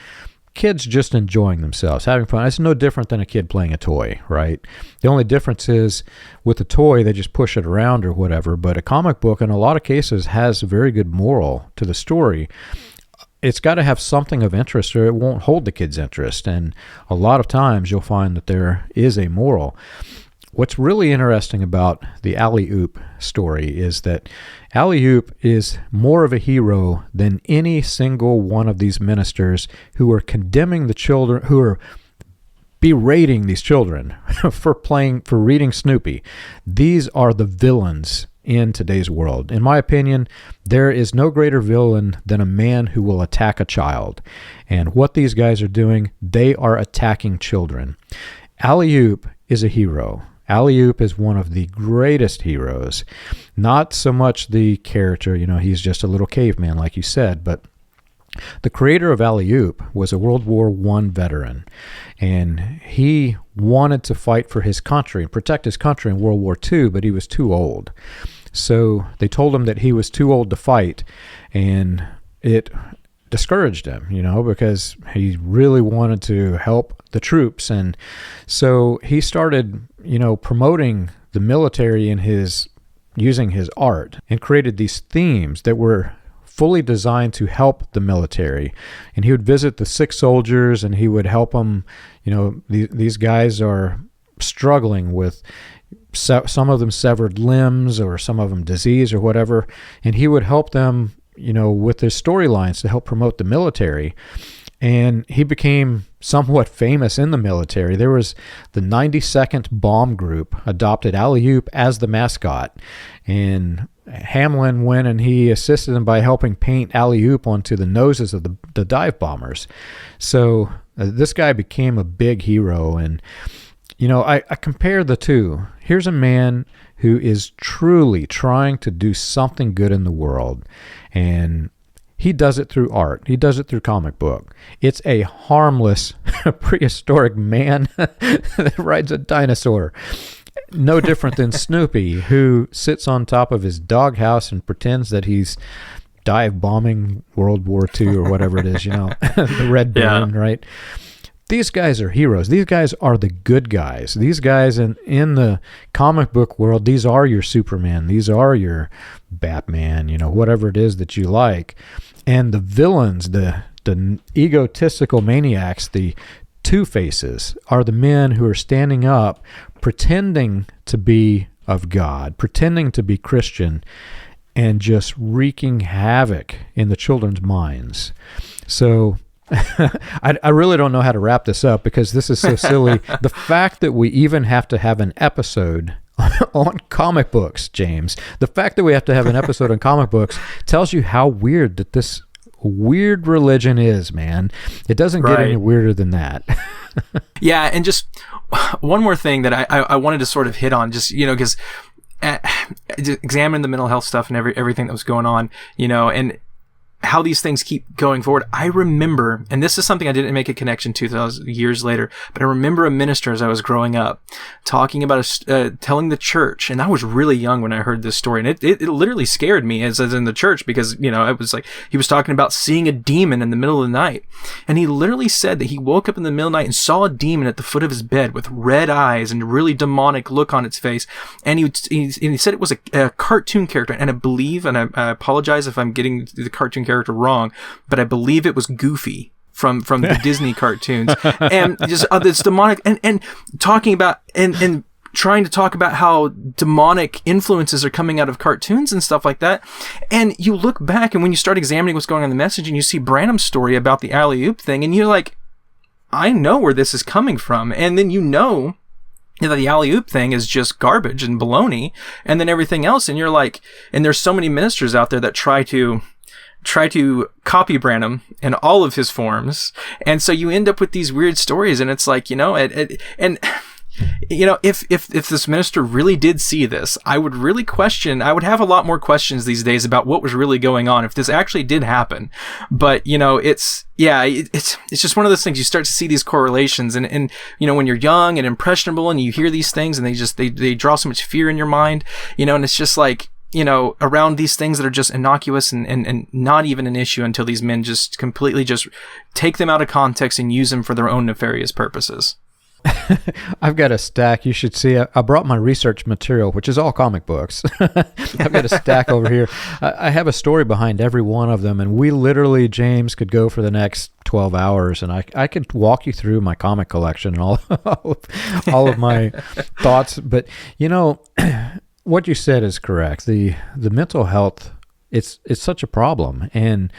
kids just enjoying themselves, having fun. It's no different than a kid playing a toy, right? The only difference is with a toy, they just push it around or whatever. But a comic book, in a lot of cases, has a very good moral to the story. It's got to have something of interest or it won't hold the kids' interest. And a lot of times you'll find that there is a moral. What's really interesting about the Alley-oop story is that Alley-oop is more of a hero than any single one of these ministers who are condemning the children, who are berating these children for reading Snoopy. These are the villains in today's world. In my opinion, there is no greater villain than a man who will attack a child. And what these guys are doing, they are attacking children. Alley-oop is a hero. Alley-oop is one of the greatest heroes. Not so much the character, he's just a little caveman like you said, but the creator of Alley-oop was a World War I veteran, and he wanted to fight for his country and protect his country in World War II, but he was too old. So they told him that he was too old to fight, and it discouraged him, because he really wanted to help the troops. And so he started, promoting the military in using his art, and created these themes that were fully designed to help the military. And he would visit the sick soldiers and he would help them. These guys are struggling with some of them severed limbs or some of them disease or whatever. And he would help them, with his storylines to help promote the military. And he became somewhat famous in the military. There was the 92nd Bomb Group adopted Alley-oop as the mascot. And Hamlin went and he assisted them by helping paint Alley-oop onto the noses of the dive bombers. So this guy became a big hero. And, I compare the two. Here's a man who is truly trying to do something good in the world. And he does it through art. He does it through comic book. It's a harmless prehistoric man that rides a dinosaur. No different than Snoopy, who sits on top of his doghouse and pretends that he's dive bombing World War II or whatever it is, the Red Baron, right? These guys are heroes. These guys are the good guys. These guys in the comic book world, these are your Superman. These are your Batman, whatever it is that you like. And the villains, the egotistical maniacs, the Two-Faces, are the men who are standing up, pretending to be of God, pretending to be Christian, and just wreaking havoc in the children's minds. So I really don't know how to wrap this up because this is so silly. The fact that we even have to have an episode on comic books, James, the fact that we have to have an episode on comic books tells you how weird that this weird religion is, man. It doesn't get any weirder than that. Yeah, and just one more thing that I wanted to sort of hit on, just, because examine the mental health stuff and everything that was going on, and how these things keep going forward. I remember, and this is something I didn't make a connection to years later, but I remember a minister as I was growing up talking about telling the church, and I was really young when I heard this story, and it literally scared me as in the church, because it was like he was talking about seeing a demon in the middle of the night, and he literally said that he woke up in the middle of the night and saw a demon at the foot of his bed with red eyes and a really demonic look on its face, and he said it was a cartoon character, and I believe, and I apologize if I'm getting the cartoon character wrong, but I believe it was Goofy from the Disney cartoons, and just this demonic, and talking about and trying to talk about how demonic influences are coming out of cartoons and stuff like that. And you look back, and when you start examining what's going on in the message, and you see Branham's story about the alley-oop thing, and you're like, I know where this is coming from. And then that the alley-oop thing is just garbage and baloney, and then everything else, and you're like, and there's so many ministers out there that try to copy Branham in all of his forms, and so you end up with these weird stories, and it's like, if this minister really did see this, I would have a lot more questions these days about what was really going on if this actually did happen. But it's just one of those things. You start to see these correlations, and when you're young and impressionable and you hear these things, and they draw so much fear in your mind, and it's just like, around these things that are just innocuous and not even an issue, until these men just completely just take them out of context and use them for their own nefarious purposes. I've got a stack. You should see. I brought my research material, which is all comic books. I've got a stack over here. I have a story behind every one of them, and we literally, James, could go for the next 12 hours, and I could walk you through my comic collection and all of my thoughts. But, what you said is correct. The mental health, it's such a problem, and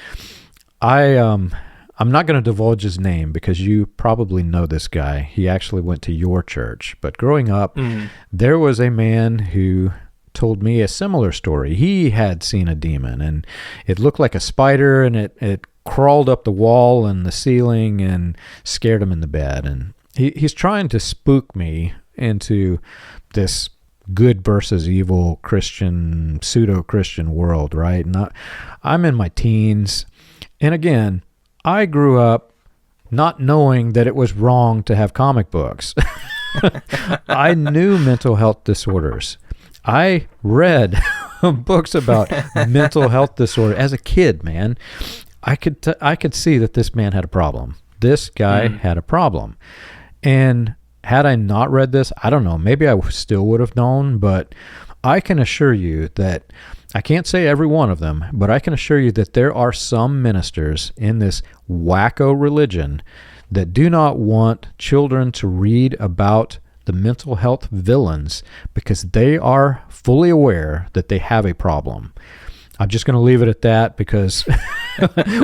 I'm not going to divulge his name because you probably know this guy. He actually went to your church. But growing up, there was a man who told me a similar story. He had seen a demon, and it looked like a spider, and it crawled up the wall and the ceiling and scared him in the bed. And he's trying to spook me into this good versus evil Christian, pseudo-Christian world, right? And I'm in my teens. And again, I grew up not knowing that it was wrong to have comic books. I knew mental health disorders. I read books about mental health disorder as a kid, man. I could see that this man had a problem. This guy had a problem. And had I not read this, I don't know, maybe I still would have known, but I can assure you that, I can't say every one of them, but I can assure you that there are some ministers in this wacko religion that do not want children to read about the mental health villains because they are fully aware that they have a problem. I'm just going to leave it at that because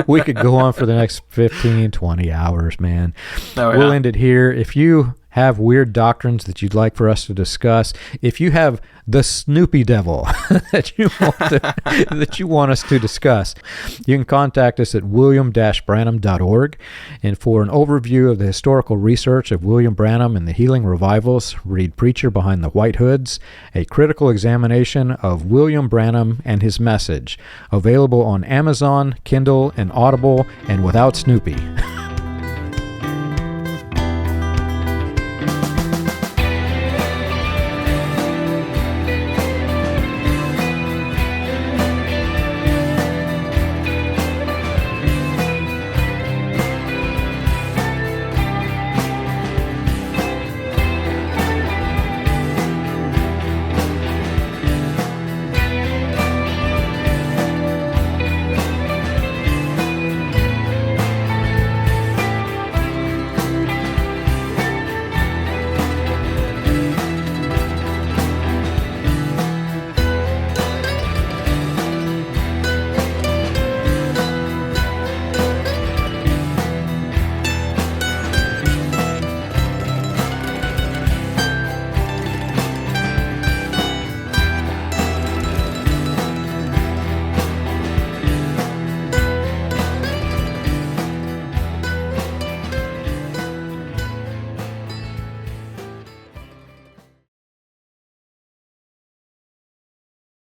we could go on for the next 15, 20 hours, man. Oh, yeah. We'll end it here. If you have weird doctrines that you'd like for us to discuss, if you have the Snoopy devil that you want us to discuss, you can contact us at william-branham.org. And for an overview of the historical research of William Branham and the healing revivals, read Preacher Behind the White Hoods, a critical examination of William Branham and his message, available on Amazon, Kindle, and Audible, and without Snoopy.